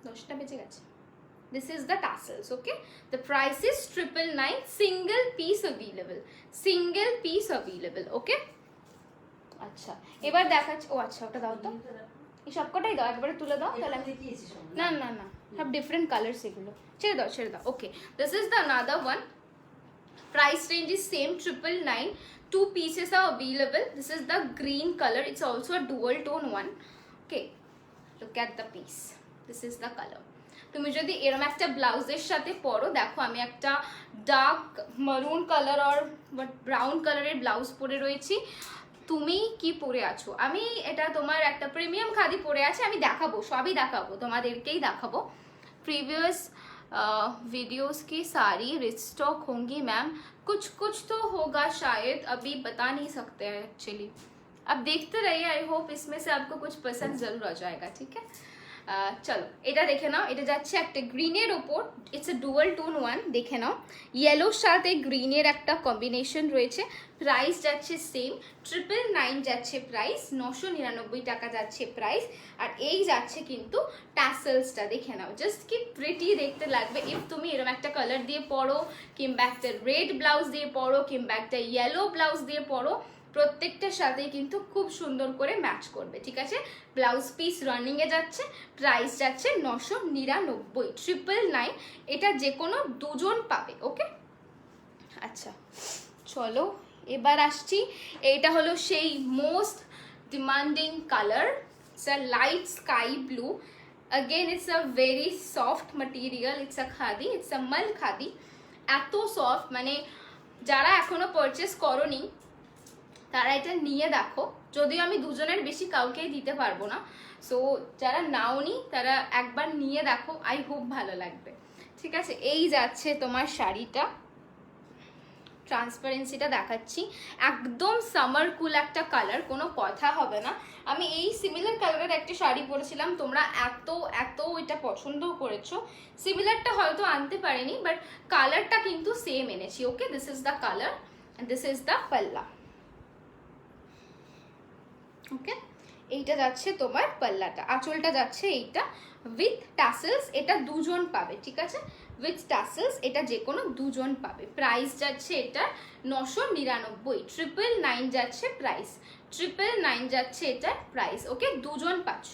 10টা বেজে গেছে। This is the tassels, okay. The price is 999, single piece available, single piece available, okay. আচ্ছা, এবার দেখাচ্ছি। ও আচ্ছা, ওটা দাও তো, এই সবকটাই দাও, একবারে তুলে দাও তাহলে। না না না, সব ডিফারেন্ট কালার্স এগুলো, ছেড়ে দাও ছেড়ে দাও, okay. This is the another one. Price range is same, 999. 2 pieces are available. This is the green color. It's also a dual tone one. Okay, look at the piece. This is the color. তুমি যদি এরকম একটা ব্লাউজের সাথে পরো, দেখো আমি একটা ডার্ক মারুন কালার আর ব্রাউন কালারের ব্লাউজ পরে রয়েছি, তুমি কি পরে আছো? আমি এটা তোমার একটা প্রিমিয়াম খাদি পরে আছি, আমি দেখাবো, সবই দেখাবো, তোমাদেরকেই দেখাবো। प्रीवियस वीडियोस की सारी रिस्टॉक होंगी मैम, कुछ कुछ तो होगा शायद, अभी बता नहीं सकते हैं एक्चुअली। अब देखते रहिए, आई होप इसमें से आपको कुछ पसंद जरूर आ जाएगा, ठीक है। চলো এটা দেখে নাও, এটা যাচ্ছে একটা গ্রিনের ওপর, it's a dual tone one, দেখে নাও। ইয়েলোর সাথে গ্রিনের একটা কম্বিনেশন রয়েছে। প্রাইস যাচ্ছে সেম, 999 যাচ্ছে প্রাইস, 999 টাকা যাচ্ছে প্রাইস। আর এই যাচ্ছে কিন্তু ট্যাসেলসটা, দেখে নাও, জাস্ট কি প্রিটি দেখতে লাগবে ইফ তুমি এরকম একটা কালার দিয়ে পরো, কিংবা একটা রেড ব্লাউজ দিয়ে পরো, কিংবা একটা ইয়েলো ব্লাউজ দিয়ে পরো, প্রত্যেকটার সাথে কিন্তু খুব সুন্দর করে ম্যাচ করবে, ঠিক আছে। ব্লাউজ পিস রানিং এ যাচ্ছে, প্রাইস যাচ্ছে 999, 999। এটা যে কোনো দুজন পাবে, ওকে। আচ্ছা চলো এবার আসছি। এইটা হলো সেই most demanding colour, it's a light sky blue. again it's a very soft material, it's a khadi, it's a mal khadi। এত সফট, মানে যারা এখনো পারচেস করনি তারা এটা নিয়ে দেখো, যদিও আমি দুজনের বেশি কাউকেই দিতে পারবো না, সো যারা নাওনি তারা একবার নিয়ে দেখো, আই হোপ ভালো লাগবে। ঠিক আছে, এই যাচ্ছে তোমার শাড়িটা, ট্রান্সপারেন্সিটা দেখাচ্ছি, একদম সামার কুল একটা কালার, কোনো কথা হবে না। আমি এই সিমিলার কালারের একটা শাড়ি পরেছিলাম, তোমরা এত এত এটা পছন্দ করেছো। সিমিলারটা হয়তো আনতে পারিনি, বাট কালারটা কিন্তু সেম এনেছি। Okay, this is the colour and this is the পাল্লা। ওকে, এইটা যাচ্ছে তোমার পাল্লাটা, আঁচলটা যাচ্ছে এইটা উইথ টাসেলস, এটা দুজন পাবে। ঠিক আছে, উইথ টাসেলস, এটা যে কোনো দুজন পাবে। প্রাইস যাচ্ছে এটা 999, 999 যাচ্ছে প্রাইস, 999 যাচ্ছে এটা প্রাইস। ওকে, দুজন পাচ্ছ।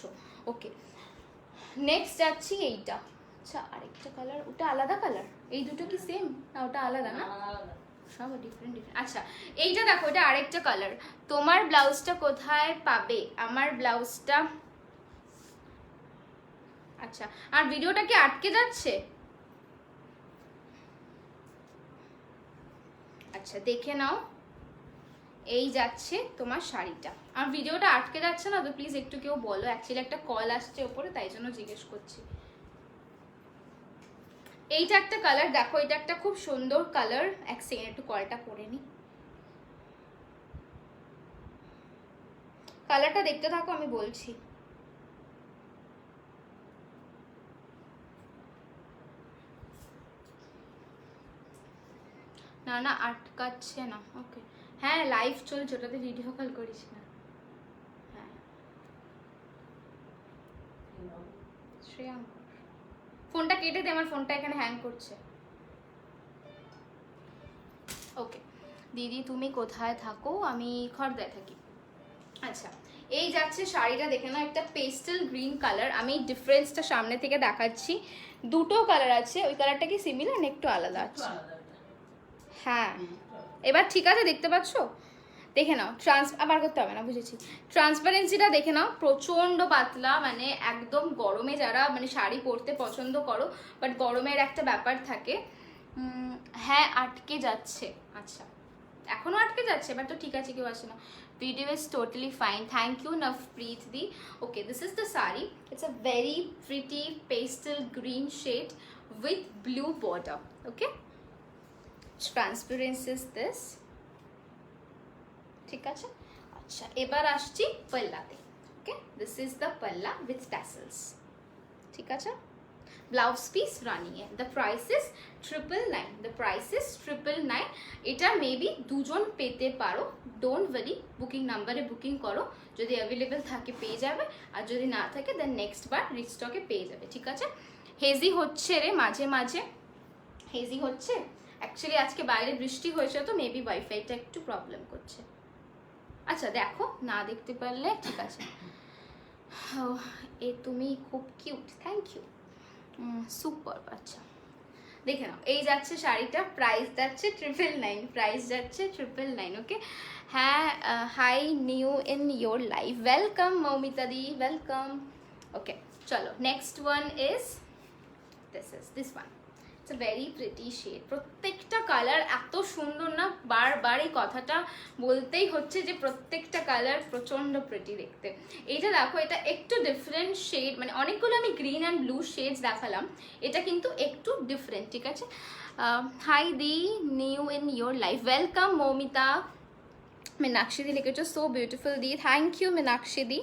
ওকে, নেক্সট যাচ্ছি এইটা। আচ্ছা, আরেকটা কালার, ওটা আলাদা কালার, এই দুটো কি সেম না ওটা আলাদা? না, সব ডিফারেন্ট ডিফারেন্ট। আচ্ছা, এইটা দেখো, এটা আরেকটা কালার। তোমার ব্লাউজটা কোথায় পাবে? আমার ব্লাউজটা, আচ্ছা, আর ভিডিওটা কি আটকে যাচ্ছে? আচ্ছা, দেখে নাও, এই যাচ্ছে তোমার শাড়িটা। আর ভিডিওটা আটকে যাচ্ছে না তো প্লিজ একটু কেউ বলো, অ্যাকচুয়ালি একটা কল আসছে ওপরে, তাই জন্য জিজ্ঞেস করছি। এইটা একটা কালার দেখো, এটা একটা খুব সুন্দর কালার। এক সেকেন্ড, একটু কলটা করে নি। কালারটা দেখতে থাকো, আমি বলছি। না না, আটকাচ্ছে না। ওকে, হ্যাঁ লাইভ চলছে, ওটাতে ভিডিও কল করিস না। হ্যাঁ, শ্রেয়াঙ্কর, ফোনটা কেটে দে, আমার ফোনটা এখানে হ্যাং করছে। ওকে দিদি, তুমি কোথায় থাকো? আমি খড়দায় থাকি। আচ্ছা, এই যাচ্ছে শাড়িটা, দেখে নাও, একটা পেস্টেল গ্রিন কালার। আমি ডিফারেন্সটা সামনে থেকে দেখাচ্ছি। দুটো কালার আছে, ওই কালারটা কি সিমিলার না একটু আলাদা আছে? হ্যাঁ, এবার ঠিক আছে, দেখতে পাচ্ছ? দেখে নাও, আবার করতে হবে না, বুঝেছি। ট্রান্সপারেন্সিটা দেখে নাও, প্রচন্ড পাতলা, মানে একদম গরমে যারা মানে শাড়ি পরতে পছন্দ করো, বাট গরমের একটা ব্যাপার থাকে। হ্যাঁ, আটকে যাচ্ছে। আচ্ছা, এখনো আটকে যাচ্ছে, বাট তো ঠিক আছে, কেউ আসে না। Video is totally fine. Thank you, Navpreet Di. Okay, this is the sari. It's a very pretty pastel green shade with blue border. Okay, transparency is this. ঠিক আছে, আচ্ছা, এবার আসছি পাল্লাতে। Okay, this is the pallu with tassels. ঠিক আছে, blouse piece রানিয়ে, the price is 999, the price is 999। এটা মেবি দুজন পেতে পারো, ডোন্ট ওয়ারি, বুকিং নাম্বারে বুকিং করো, যদি অ্যাভেলেবেল থাকে পেয়ে যাবে, আর যদি না থাকে দেন নেক্সট বার রিস্টকে পেয়ে যাবে। ঠিক আছে, হেজি হচ্ছে রে মাঝে মাঝে, হেজি হচ্ছে। অ্যাকচুয়ালি আজকে বাইরে বৃষ্টি হয়েছে তো মেবি ওয়াইফাইটা একটু প্রবলেম করছে। আচ্ছা দেখো, না দেখতে পারলে ঠিক আছে। এ তুমি খুব কিউট, থ্যাংক ইউ, সুপার। আচ্ছা, দেখে নাও, এই যাচ্ছে শাড়িটা, প্রাইস যাচ্ছে 999, প্রাইস যাচ্ছে 999। ওকে, হ্যাঁ, hi new in your life, welcome Moumita di, welcome. Okay, চলো, next one is this one. It's a very pretty shade, প্রত্যেকটা কালার এত সুন্দর না, বারবার এই কথাটা বলতেই হচ্ছে যে প্রত্যেকটা কালার প্রচন্ড প্রিটি দেখতে। এইটা দেখো, এটা একটু ডিফারেন্ট শেড, মানে অনেকগুলো আমি গ্রিন অ্যান্ড ব্লু শেডস দেখালাম, এটা কিন্তু একটু ডিফারেন্ট। ঠিক আছে, hi di, new in your life, welcome Moumita. Meenakshi di লিখেছো, so beautiful di, thank you Meenakshi di.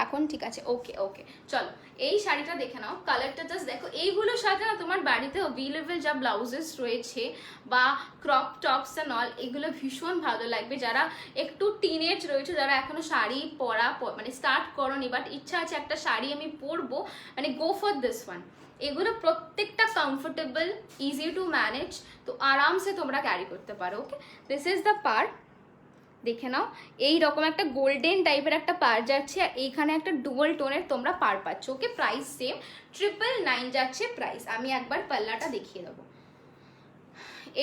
এখন ঠিক আছে, ওকে ওকে, চলো এই শাড়িটা দেখে নাও, কালারটা জাস্ট দেখো। এইগুলোর সাথে না তোমার বাড়িতে অ্যাভেলেবেল যা ব্লাউজেস রয়েছে বা ক্রপ টপস অ্যান্ড অল, এগুলো ভীষণ ভালো লাগবে। যারা একটু টিনেজ রয়েছে, যারা এখনো শাড়ি পরা মানে স্টার্ট করোনি, বাট ইচ্ছা আছে একটা শাড়ি আমি পরবো, মানে গো ফর দিস ওয়ান। এগুলো প্রত্যেকটা কমফোর্টেবল, ইজি টু ম্যানেজ, তো আরামসে তোমরা ক্যারি করতে পারো। Okay, this is the part, দেখে নাও, এই রকম একটা গোল্ডেন টাইপের একটা পার যাচ্ছে, আর এইখানে একটা ডুয়াল টোনের তোমরা পার পাচ্ছ। ওকে, প্রাইস সেম, 999 যাচ্ছে প্রাইস। আমি একবার পাল্লাটা দেখিয়ে দেবো।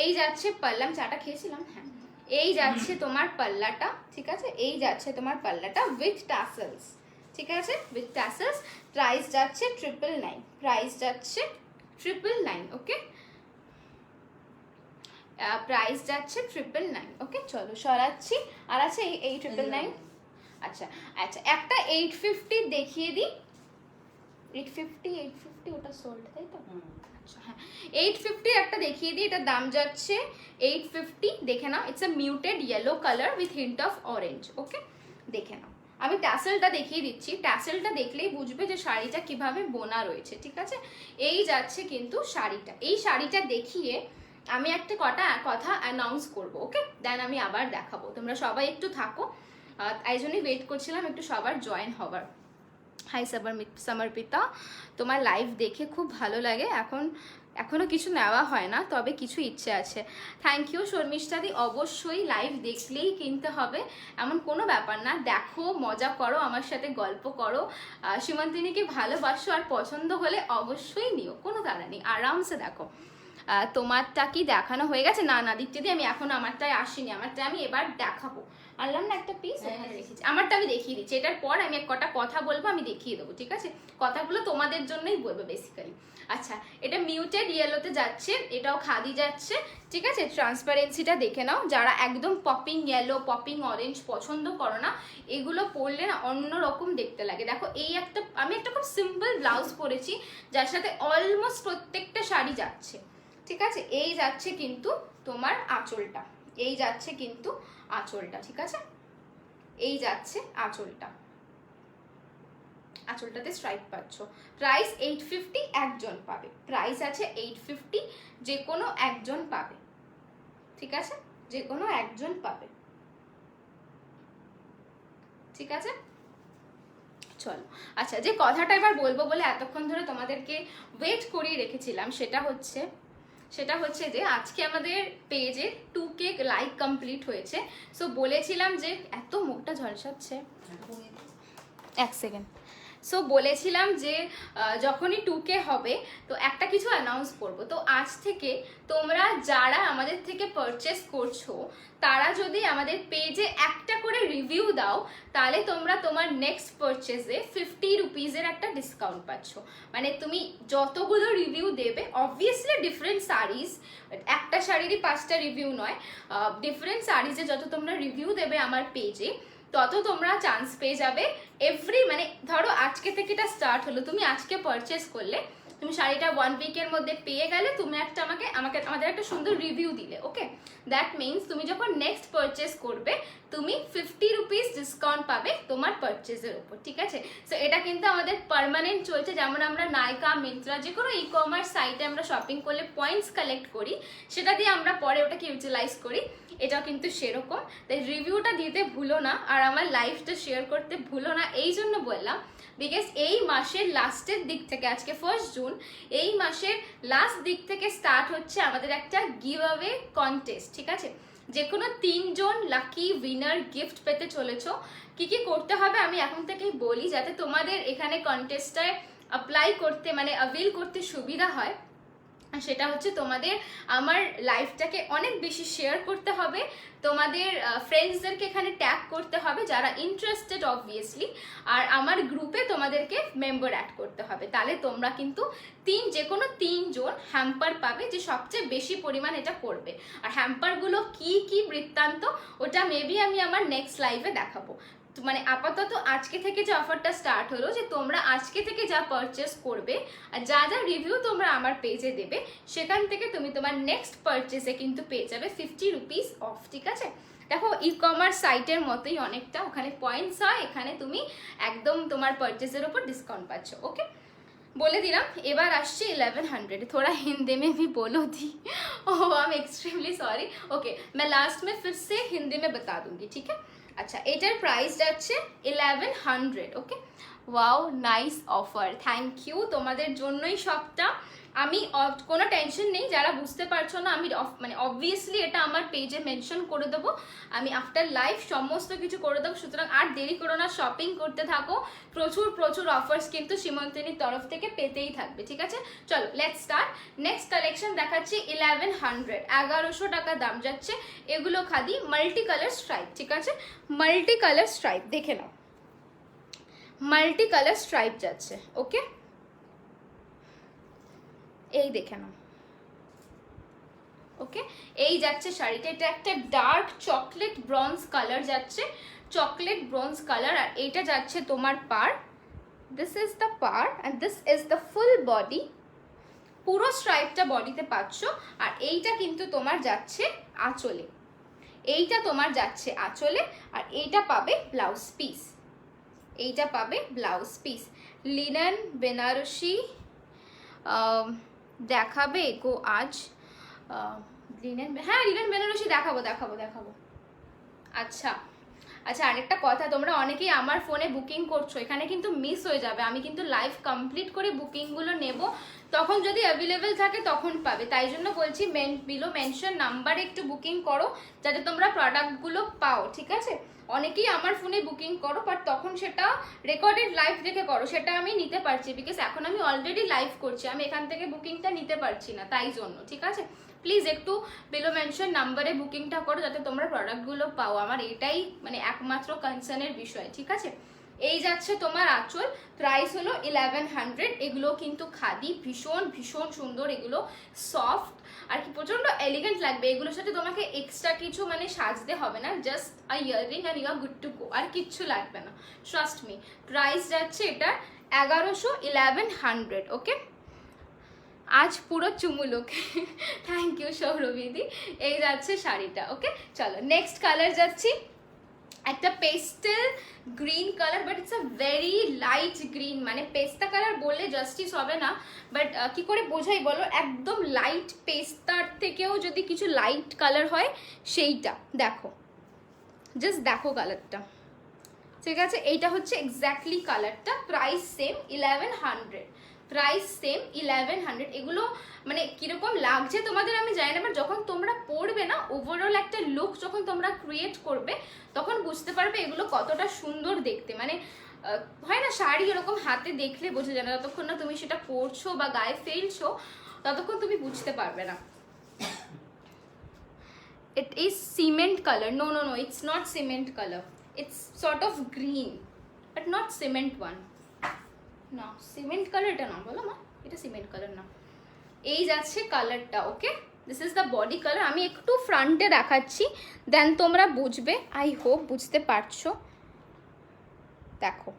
এই যাচ্ছে পাল্লা, আমি চাটা খেয়েছিলাম, হ্যাঁ, এই যাচ্ছে তোমার পাল্লাটা। ঠিক আছে, এই যাচ্ছে তোমার পাল্লাটা উইথ টাসেলস। ঠিক আছে, উইথ টাসেলস, প্রাইস যাচ্ছে 999, প্রাইস যাচ্ছে 999। ওকে, প্রাইস যাচ্ছে 999। ওকে, চলো সরাচ্ছি। আর আছে এই 999, আচ্ছা আচ্ছা, একটা 850 দেখিয়ে দিই। 850 ওটা সোল্ড, তাই তো? আচ্ছা হ্যাঁ, 850 একটা দেখিয়ে দিই। এটার দাম যাচ্ছে 850। দেখে নাও, it's a muted yellow colour with hint of orange. Okay, দেখে নাও। আমি ট্যাসেলটা দেখিয়ে দিচ্ছি, ট্যাসেলটা দেখলেই বুঝবে যে শাড়িটা কিভাবে বোনা রয়েছে, ঠিক আছে? এই যাচ্ছে কিন্তু শাড়িটা। এই শাড়িটা দেখিয়ে আমি একটা কথা অ্যানাউন্স করবো, ওকে? দেন আমি আবার দেখাবো। তোমরা সবাই একটু থাকো, তাই জন্যই ওয়েট করছিলাম একটু সবার জয়েন হবার। হাই সমর্পিতা, তোমার লাইভ দেখে খুব ভালো লাগে। এখনো কিছু নেওয়া হয় না, তবে কিছু ইচ্ছে আছে। থ্যাংক ইউ শর্মিষ্ঠাদি। অবশ্যই লাইভ দেখলেই কিনতে হবে এমন কোনো ব্যাপার না, দেখো, মজা করো, আমার সাথে গল্প করো, সীমান্তিনীকে ভালোবাসো, আর পছন্দ হলে অবশ্যই নিও, কোনো তাড়া নেই, আরামসে দেখো। তোমারটা কি দেখানো হয়ে গেছে? না না দীপ্তিদি, আমি এখনো আমারটায় আসিনি, আমারটা আমি এবার দেখাবো। আনলাম না একটা পিস, ওখানে রেখেছি। আমারটা আমি দেখিয়ে দিচ্ছি, এটার পর আমি কটা কথা বলবো, আমি দেখিয়ে দেবো, ঠিক আছে? কথাগুলো তোমাদের জন্যই বলবো বেসিক্যালি। আচ্ছা, এটা মিউটেড ইয়েলোতে যাচ্ছে, এটাও খাদি যাচ্ছে, ঠিক আছে? ট্রান্সপারেন্সিটা দেখে নাও। যারা একদম পপিং ইয়েলো, পপিং অরেঞ্জ পছন্দ করো না, এগুলো পরলে না অন্যরকম দেখতে লাগে। দেখো, আমি একটা খুব সিম্পল ব্লাউজ পরেছি, যার সাথে অলমোস্ট প্রত্যেকটা শাড়ি যাচ্ছে, ঠিক আছে? এই যাচ্ছে কিন্তু তোমার আঁচলটা, এই যাচ্ছে কিন্তু আঁচলটা, ঠিক আছে? এই যাচ্ছে আঁচলটা, আঁচলটাতে স্ট্রাইপ পাচ্ছ। প্রাইস 850, একজন পাবে। প্রাইস আছে 850, যে কোনো একজন পাবে, ঠিক আছে? যে কোনো একজন পাবে, ঠিক আছে? চলো, আচ্ছা, যে কথাটা এবার বলবো বলে এতক্ষণ ধরে তোমাদেরকে ওয়েট করিয়ে রেখেছিলাম, সেটা হচ্ছে যে আজকে আমাদের পেজে 2K লাইক কমপ্লিট হয়েছে। সো বলেছিলাম যে, এত মুখটা ঝলসাচ্ছে, এক সেকেন্ড। সো বলেছিলাম যে যখনই 2K হবে তো একটা কিছু অ্যানাউন্স করবো। তো আজ থেকে তোমরা যারা আমাদের থেকে পারচেস করছো, তারা যদি আমাদের পেজে একটা করে রিভিউ দাও, তাহলে তোমরা তোমার নেক্সট পারচেসে 50 রুপিজের একটা ডিসকাউন্ট পাচ্ছ। মানে তুমি যতগুলো রিভিউ দেবে, অবভিয়াসলি ডিফারেন্ট শাড়িজ, একটা শাড়িরই 5টা রিভিউ নয়, ডিফারেন্ট শাড়িজে যত তোমরা রিভিউ দেবে আমার পেজে, তত তোমরা চান্স পেয়ে যাবে। মানে ধরো আজকে থেকে এটা স্টার্ট হলো, তুমি আজকে পারচেস করলে, তুমি শাড়িটা 1 উইকের মধ্যে পেয়ে গেলে, তুমি একটা আমাদের একটা সুন্দর রিভিউ দিলে, ওকে? দ্যাট মিনস তুমি যখন নেক্সট পারচেস করবে, তুমি 50 রুপিস ডিসকাউন্ট পাবে তোমার পারচেসের উপর, ঠিক আছে? সো এটা কিন্তু আমাদের পার্মানেন্ট চলছে। যেমন আমরা নাইকা, মিন্ত্রা, যে কোনো ই কমার্স সাইটে আমরা শপিং করলে পয়েন্টস কালেক্ট করি, সেটা দিয়ে আমরা পরে ওটাকে ইউটিলাইজ করি, এটাও কিন্তু সেরকম। তাই রিভিউটা দিতে ভুলো না, আর আমার লাইফটা শেয়ার করতে ভুলো না। এই জন্য বললাম, বিকজ এই মাসের লাস্টের দিক থেকে, আজকে 1 জুন, এই মাসের লাস্ট দিক থেকে স্টার্ট হচ্ছে আমাদের একটা গিভ অ্যাওয়ে কন্টেস্ট, ঠিক আছে? যে কোনো 3 জন লাকি উইনার গিফট পেতে চলেছ। কি কি করতে হবে আমি এখন থেকেই বলি, যাতে তোমাদের এখানে কন্টেস্টটায় অ্যাপ্লাই করতে, মানে অ্যাভেল করতে সুবিধা হয়। সেটা হচ্ছে তোমাদের আমার লাইফটাকে অনেক বেশি শেয়ার করতে হবে, তোমাদের ফ্রেন্ডসদেরকে এখানে ট্যাগ করতে হবে যারা ইন্টারেস্টেড অবভিয়াসলি, আর আমার গ্রুপে তোমাদেরকে মেম্বার অ্যাড করতে হবে। তাহলে তোমরা কিন্তু যে কোনো 3 জন হ্যাম্পার পাবে, যে সবচেয়ে বেশি পরিমাণ এটা করবে। আর হ্যাম্পারগুলো কি কি বৃত্তান্ত, ওটা মেবি আমি আমার নেক্সট লাইভে দেখাবো। মানে আপাতত আজকে থেকে যে অফারটা স্টার্ট হলো, যে তোমরা আজকে থেকে যা পারচেস করবে আর যা যা রিভিউ তোমরা আমার পেজে দেবে, সেখান থেকে তুমি তোমার নেক্সট পারচেসে কিন্তু পেয়ে যাবে 50 রুপিস অফ, ঠিক আছে? দেখো, ই কমার্স সাইটের মতোই অনেকটা, ওখানে পয়েন্টস হয়, এখানে তুমি একদম তোমার পারচেসের উপর ডিসকাউন্ট পাচ্ছ, ওকে? बोले दिला। एबार आसছে 1100। थोड़ा हिंदी में भी बोलो दी। Oh I am extremely sorry. Okay, मैं लास्ट में फिर से हिंदी में बता दूंगी, ठीक है? আচ্ছা, এটার প্রাইস যাচ্ছে 1100। Okay, wow, nice offer, thank you. তোমাদের জন্যই সবটা। আমি কোনো টেনশন নেই, যারা বুঝতে পারছো না, আমি মানে অবভিয়াসলি এটা আমার পেজে মেনশন করে দেবো, আমি আফটার লাইভ সমস্ত কিছু করে দেবো। সুতরাং আর দেরি করো না, শপিং করতে থাকো। প্রচুর প্রচুর অফার্স কিন্তু সীমন্তিনীর তরফ থেকে পেতেই থাকবে, ঠিক আছে? চলো, লেটস স্টার্ট। নেক্সট কালেকশন দেখাচ্ছি 1100, 1100 টাকা দাম যাচ্ছে। এগুলো খাদি মাল্টি কালার স্ট্রাইপ, ঠিক আছে? মাল্টি কালার স্ট্রাইপ দেখে নাও, মাল্টি কালার স্ট্রাইপ যাচ্ছে, ওকে? এই দেখে নাও, ওকে? এই যাচ্ছে শাড়িটা, এটা একটা ডার্ক চকলেট ব্রঞ্জ কালার যাচ্ছে। Chocolate bronze colour. আর এইটা যাচ্ছে তোমার পার, দিস ইজ দ্য পার and this is the full body. পুরো স্ট্রাইপটা বডিতে পাচ্ছ। আর এইটা কিন্তু তোমার যাচ্ছে আঁচলে, এইটা তোমার যাচ্ছে আঁচলে। আর এইটা পাবে ব্লাউজ পিস, এইটা পাবে ব্লাউজ পিস। লিনেন বেনারসি দেখাবে গো আজ? লিনেন, হ্যাঁ লিনেন বেনারসি দেখাবো দেখাবো দেখাবো। আচ্ছা আচ্ছা, আরেকটা কথা, তোমরা অনেকেই আমার ফোনে বুকিং করছো, এখানে কিন্তু মিস হয়ে যাবে। আমি কিন্তু লাইভ কমপ্লিট করে বুকিংগুলো নেব, তখন যদি অ্যাভেলেবেল থাকে তখন পাবে। তাই জন্য বলছি বিলো মেনশন নাম্বারে একটু বুকিং করো, যাতে তোমরা প্রোডাক্টগুলো পাও, ঠিক আছে? অনেকেই আমার ফোনে বুকিং করো, বাট তখন সেটা রেকর্ডেড লাইভ দেখে করো, সেটা আমি নিতে পারছি, বিকজ এখন আমি অলরেডি লাইভ করছি, আমি এখান থেকে বুকিংটা নিতে পারছি না, তাই জন্য, ঠিক আছে? প্লিজ একটু বিলো মেনশন নাম্বারে বুকিংটা করো, যাতে তোমরা প্রোডাক্টগুলো পাও। আমার এটাই মানে একমাত্র কনসার্নের বিষয়, ঠিক আছে? এই যাচ্ছে তোমার আঁচল, প্রাইস হলো 1100। এগুলো কিন্তু খাদি, ভীষণ ভীষণ সুন্দর, এগুলো সফট আর কি প্রচন্ড এলিগেন্ট লাগবে। এগুলোর সাথে তোমাকে এক্সট্রা কিছু মানে সাজতে হবে না, just a earring and you are good to go, আর কিচ্ছু লাগবে না, ট্রাস্ট মি। প্রাইস যাচ্ছে এটা 1100, ওকে? আজ পুরো চুমুলুক, থ্যাংক ইউ সৌরভীদি। এই যাচ্ছে শাড়িটা, ওকে? চলো নেক্সট কালার যাচ্ছি, একটা pastel green colour, but it's a very light green, মানে পেস্তা কালার বললে জাস্টিস হবে না, বাট কি করে বোঝাই বলো, একদম লাইট পেস্তার থেকেও যদি কিছু লাইট কালার হয় সেইটা দেখো, জাস্ট দেখো কালারটা, ঠিক আছে? এইটা হচ্ছে এক্স্যাক্টলি কালারটা। Price same 1100, price same 1100। এগুলো মানে কিরকম লাগছে তোমাদের আমি জানি না, বাট যখন তোমরা পরবে না, ওভারঅল একটা লুক যখন তোমরা ক্রিয়েট করবে, তখন বুঝতে পারবে এগুলো কতটা সুন্দর দেখতে। মানে হয় না শাড়ি এরকম হাতে দেখলে বোঝা যায় না, যতক্ষণ না তুমি সেটা পরছো বা গায়ে ফেলছো, ততক্ষণ তুমি বুঝতে পারবে না। It is cement color. No, no, no, it's not cement color. It's sort of green, but not cement one. না সিমেন্ট কালার এটা না, বলো মা, এটা সিমেন্ট কালার না। এই যাচ্ছে কালারটা, okay? This is the body colour. আমি একটু ফ্রন্টে দেখাচ্ছি, দেন তোমরা বুঝবে, আই হোপ বুঝতে পারছো। দেখো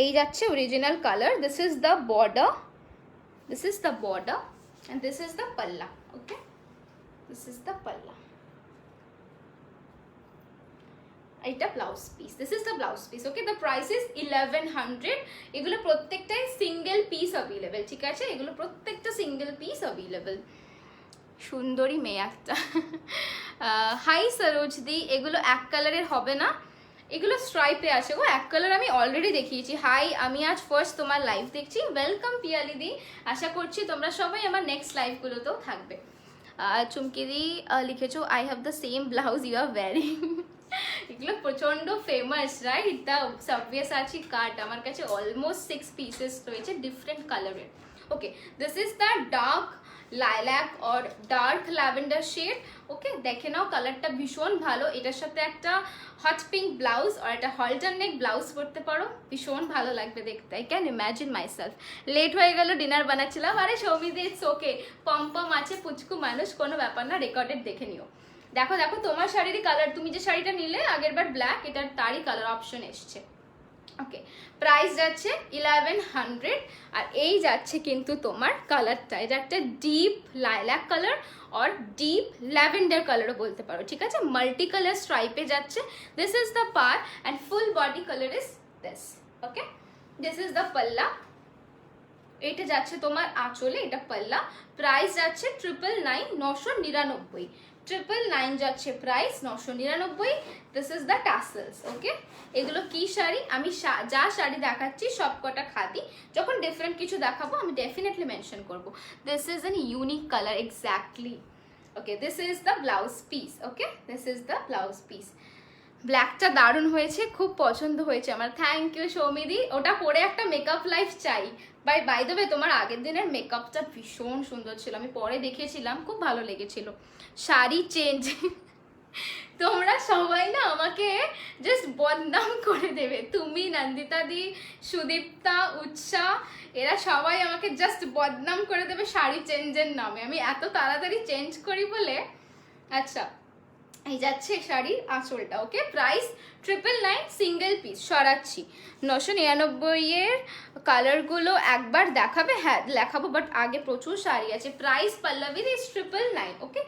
এই যাচ্ছে original colour, this is the border, this is the border and this is the পাল্লা, ওকে? দিস ইজ দ্য পাল্লা, এটা blouse piece, this is the blouse piece, okay? The price is 1100। এগুলো প্রত্যেকটাই সিঙ্গেল পিস অ্যাভেলেবেল, ঠিক আছে? এগুলো প্রত্যেকটা single piece available. সুন্দরী মেয়ে একটা। হাই সরোজদি, এগুলো এক কালারের হবে না, এগুলো স্ট্রাইপে আছে গো, এক কালার আমি অলরেডি দেখিয়েছি। হাই, আমি আজ ফার্স্ট তোমার লাইভ দেখছি, ওয়েলকাম পিয়ালিদি। আশা করছি তোমরা সবাই আমার নেক্সট লাইভগুলোতেও থাকবে। চুমকিদি লিখেছো, I have the same blouse you are wearing. এগুলো প্রচন্ড famous, right? The Sabyasachi cut আমার কাছে অলমোস্ট 6 পিসেস রয়েছে ডিফারেন্ট কালারের, okay? This is the dark lilac or dark lavender shade, okay? দেখে নাও কালারটা ভীষণ ভালো। এটার সাথে একটা হট পিঙ্ক ব্লাউজ আর একটা হলটার নেক ব্লাউজ পরতে পারো, ভীষণ ভালো লাগবে দেখতে। I can imagine myself. Late হয়ে গেল, ডিনার বানাচ্ছিলাম। আরে সৌমিদি, ইটস ওকে, পম পম আছে, পুচকু মানুষ, কোনো ব্যাপার না, রেকর্ডেড দেখে নিও। দেখো দেখো তোমার শাড়িরই কালার, তুমি যে শাড়িটা নিলে আগের বার ব্ল্যাক, এটার তারই কালার অপশন এসছে, ওকে? প্রাইস যাচ্ছে 1100। আর এই যাচ্ছে কিন্তু তোমার কালারটা, এটা একটা ডিপ লাইল্যাক কালার আর ডিপ ল্যাভেন্ডার কালারও বলতে পারো, ঠিক আছে? মাল্টি কালার স্ট্রাইপে যাচ্ছে। দিস ইজ দ্য পার and full body colour is this, okay? This is the পাল্লা, এটা যাচ্ছে তোমার আঁচলে, এটা পাল্লা। প্রাইস যাচ্ছে 999, 999, 999 যাচ্ছে price, 999। This is the tassels, okay? এগুলো কি শাড়ি? আমি যা শাড়ি দেখাচ্ছি সব কটা খাদি, যখন ডিফারেন্ট কিছু দেখাবো আমি ডেফিনেটলি মেনশন করবো। This is an unique colour, exactly, okay? This is the blouse piece, okay? This is the blouse piece. ব্ল্যাকটা দারুণ হয়েছে, খুব পছন্দ হয়েছে আমার, থ্যাংক ইউ সৌমিদি। ওটা পরে একটা মেকআপ লাইফ চাই। বাই দ্য ওয়ে, তোমার আগের দিনের মেকআপটা ভীষণ সুন্দর ছিল, আমি পরে দেখেছিলাম, খুব ভালো লেগেছিল। শাড়ি চেঞ্জ, তোমরা সবাই না আমাকে জাস্ট বদনাম করে দেবে। তুমি, নন্দিতা দি, সুদীপ্তা, উৎসাহ, এরা সবাই আমাকে জাস্ট বদনাম করে দেবে শাড়ি চেঞ্জের নামে। আমি এত তাড়াতাড়ি চেঞ্জ করি বলে। আচ্ছা, এই যাচ্ছে শাড়ির আঁচলটা, ওকে? Price 999, single piece. সরাচ্ছি 999 এর কালারগুলো একবার দেখাবে? হ্যাঁ দেখাবো, বাট আগে প্রচুর শাড়ি আছে। Price Pallavi is 999, okay?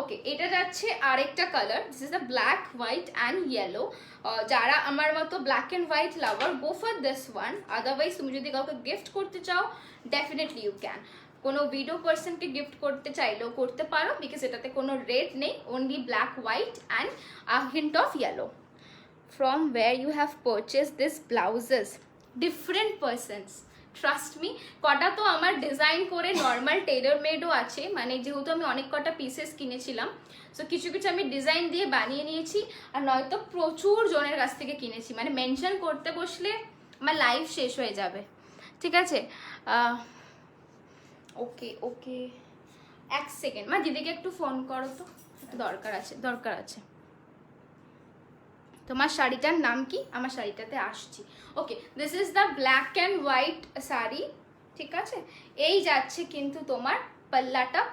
Okay, এটা যাচ্ছে আরেকটা colour, this is the black, white and yellow. যারা আমার মতো black and white lover, go for this one. Otherwise তুমি যদি কাউকে গিফট করতে চাও, ডেফিনেটলি ইউ ক্যান। কোনো ভিডিও পার্সনকে গিফট করতে চাইলেও করতে পারো, বিকজ এটাতে কোনো রেড নেই, only black, white and a hint of yellow. From where you have purchase this blouses? Different persons, trust me. কটা তো আমার ডিজাইন করে নর্মাল টেলর মেডও আছে, মানে যেহেতু আমি অনেক কটা পিসেস কিনেছিলাম, সো কিছু কিছু আমি ডিজাইন দিয়ে বানিয়ে নিয়েছি, আর নয়তো প্রচুর জনের কাছ থেকে কিনেছি, মানে মেনশন করতে বসলে আমার লাইফ শেষ হয়ে যাবে, ঠিক আছে? ওকে ওকে, এক সেকেন্ড মা, দিদিকে একটু ফোন করো তো, দরকার আছে, দরকার আছে। তোমার শাড়িটার নাম কি? আমার শাড়িটাতে আসছি। Okay, this is the black and white sari, ঠিক আছে? এই যাচ্ছে কিন্তু তোমার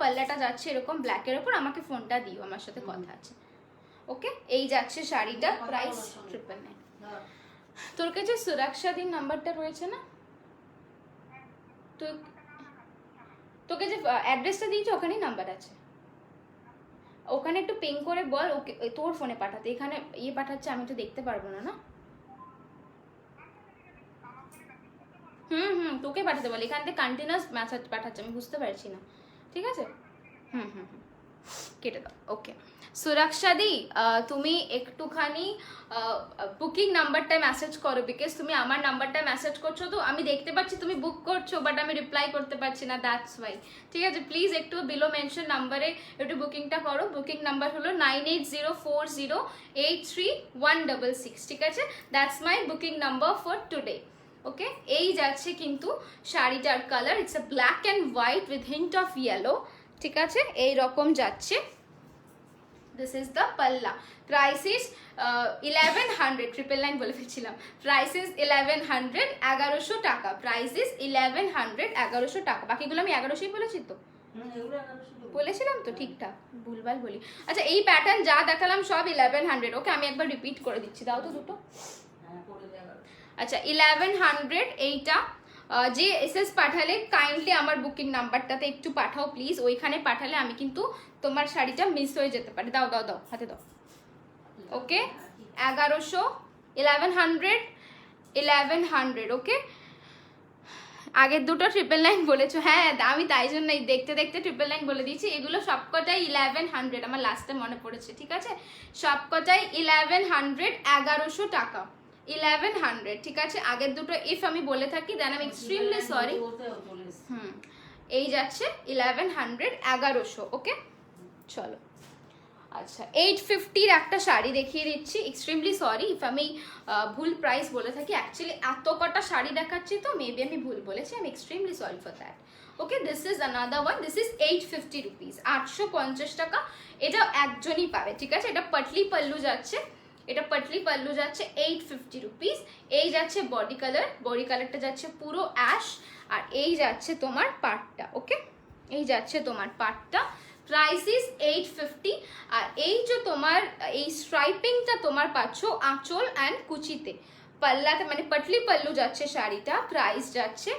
পাল্লাটা যাচ্ছে এরকম ব্ল্যাকের ওপর। আমাকে ফোনটা দিও, আমার সাথে কথা আছে, ওকে? এই যাচ্ছে শাড়িটা, প্রাইস 999। তোর কাছে সুরক্ষা দিন নাম্বারটা রয়েছে না? তুই তোকে যে অ্যাড্রেসটা দিয়েছি ওখানেই নাম্বার আছে, ওখানে একটু পিং করে বল ওকে তোর ফোনে পাঠাতে। এখানে ইয়ে পাঠাচ্ছে, আমি তো দেখতে পারবো না। না তোকে পাঠাতে বল, এখান থেকে কন্টিনিউয়াস মেসেজ পাঠাচ্ছে, আমি বুঝতে পারছি না, ঠিক আছে? হুম, কেটে দাও। ওকে সুরক্ষা দি, তুমি একটুখানি বুকিং নাম্বারটায় মেসেজ করো, বিকজ তুমি আমার নাম্বারটায় মেসেজ করছো, তো আমি দেখতে পাচ্ছি তুমি বুক করছো, বাট আমি রিপ্লাই করতে পারছি না, দ্যাটস ওয়াই। ঠিক আছে, প্লিজ একটু বিলো মেনশন নাম্বারে একটু বুকিংটা করো। বুকিং নাম্বার হলো 9804083166, ঠিক আছে? That's my booking number for today, okay? এই যাচ্ছে কিন্তু শাড়িটার colour, it's a black and white with hint of yellow, ঠিক আছে? এই রকম যাচ্ছে। This is the palla. Price is 1100, 999 বলে ফেলছিলাম। প্রাইস ইজ 1100, 1100 টাকা। প্রাইস ইজ 1100, 1100 টাকা। বাকিগুলো আমি 1100ই বলেছি তো, বলেছিলাম তো ঠিকঠাক, ভুলভাল বলি। আচ্ছা, এই প্যাটার্ন যা দেখালাম সব 1100, ওকে? আমি একবার রিপিট করে দিচ্ছি, দাও তো দুটো। আচ্ছা 1100 এইটা। যে এসএস পাঠালে কাইন্ডলি আমার বুকিং নাম্বারটাতে একটু পাঠাও প্লিজ, ওইখানে পাঠালে আমি কিন্তু তোমার শাড়িটা মিস হয়ে যেতে পারে। দাও দাও দাও, হাতে দাও, ওকে? 1100, 1100, ওকে? আগের দুটো 999 বলেছো, হ্যাঁ আমি তাই জন্যই দেখতে দেখতে 999 বলে দিয়েছি। এগুলো সবকটাই 1100, আমার লাস্টে মনে পড়েছে, ঠিক আছে? সবকটাই 1100, 1100 টাকা, 1100, ঠিক আছে? আগের দুটো ইফ আমি বলে থাকি দেন আমি এক্সট্রিমলি সরি। এই যাচ্ছে 1100, 1100, ওকে? চলো, আচ্ছা 850-র একটা শাড়ি দেখিয়ে দিচ্ছি। এক্সট্রিমলি সরি ইফ আমি ভুল প্রাইস বলে থাকি, অ্যাকচুয়ালি এত কটা শাড়ি দেখাচ্ছি তো মেবি আমি ভুল বলেছি, আমি extremely sorry for that, okay? This is another one, this is 850 rupees, 850 টাকা। এটা একজনই পাবে, ঠিক আছে? এটা পাটলি পাল্লু যাচ্ছে, এটা পাটলি পাল্লু যাচ্ছে 850 রুপিস। এই যাচ্ছে বডি কালারটা যাচ্ছে পুরো অ্যাশ, আর এই যাচ্ছে তোমার পাটটা, ওকে? এই যাচ্ছে তোমার পাটটা। Price is 850। আর এই যে তোমার এই স্ট্রাইপিংটা তোমার পাচ্ছ আঁচল অ্যান্ড কুচিতে, পাল্লাতে মানে পাটলি পাল্লু যাচ্ছে শাড়িটা, প্রাইস যাচ্ছে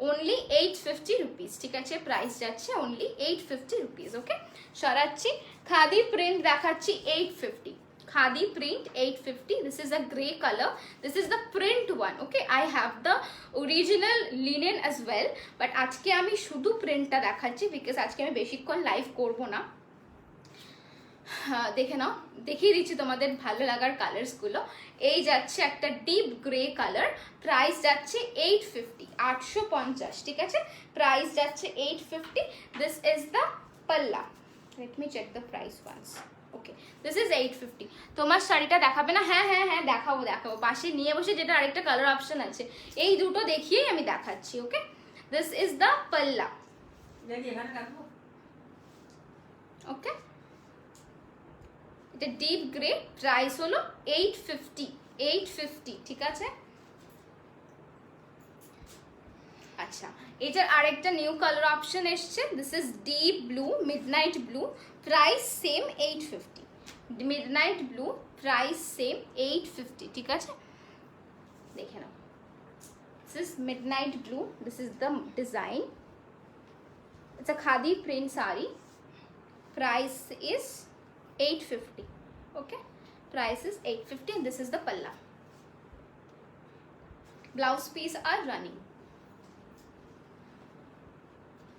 অনলি 850 রুপিস, ঠিক আছে? প্রাইস যাচ্ছে অনলি 850 রুপিস, ওকে? সরাচ্ছি, খাদি প্রিন্ট দেখাচ্ছি 850, khadi print 850. This is a gray color, this is the print one, okay? I have the original linen as well, but আজকে আমি শুধু প্রিন্টটা দেখাচ্ছি বিকজ আজকে আমি বেশিক্ষণ লাইভ করব না। দেখে নাও, দেখিয়ে দিচ্ছি তোমাদের ভালো লাগার কালার্সগুলো। এই যাচ্ছে একটা ডিপ গ্রে কালার, প্রাইস যাচ্ছে 850, 850, ঠিক আছে? প্রাইস যাচ্ছে 850। This is the palla, let me check the price once, okay? This is 850। তোমার শাড়িটা দেখাবে না? হ্যাঁ হ্যাঁ হ্যাঁ দেখাবো, পাশে নিয়ে বসে, যেটা আরেকটা কালার অপশন আছে, এই দুটো দেখিয়েই আমি দেখাচ্ছি, ওকে? দিস ইজ দ্য পাল্লা, ওকে? এটা ডিপ গ্রে, প্রাইস হলো 850, 850, ঠিক আছে? আচ্ছা, এটার আরেকটা নিউ কালার অপশন এসছে, this is deep blue, midnight blue, price same 850, midnight blue, price same 850, ঠিক আছে? দেখে নাও, this is midnight blue, this is the design, it's a khadi print sari, price is 850, okay, price is 850 and this is the palla. Blouse piece are running.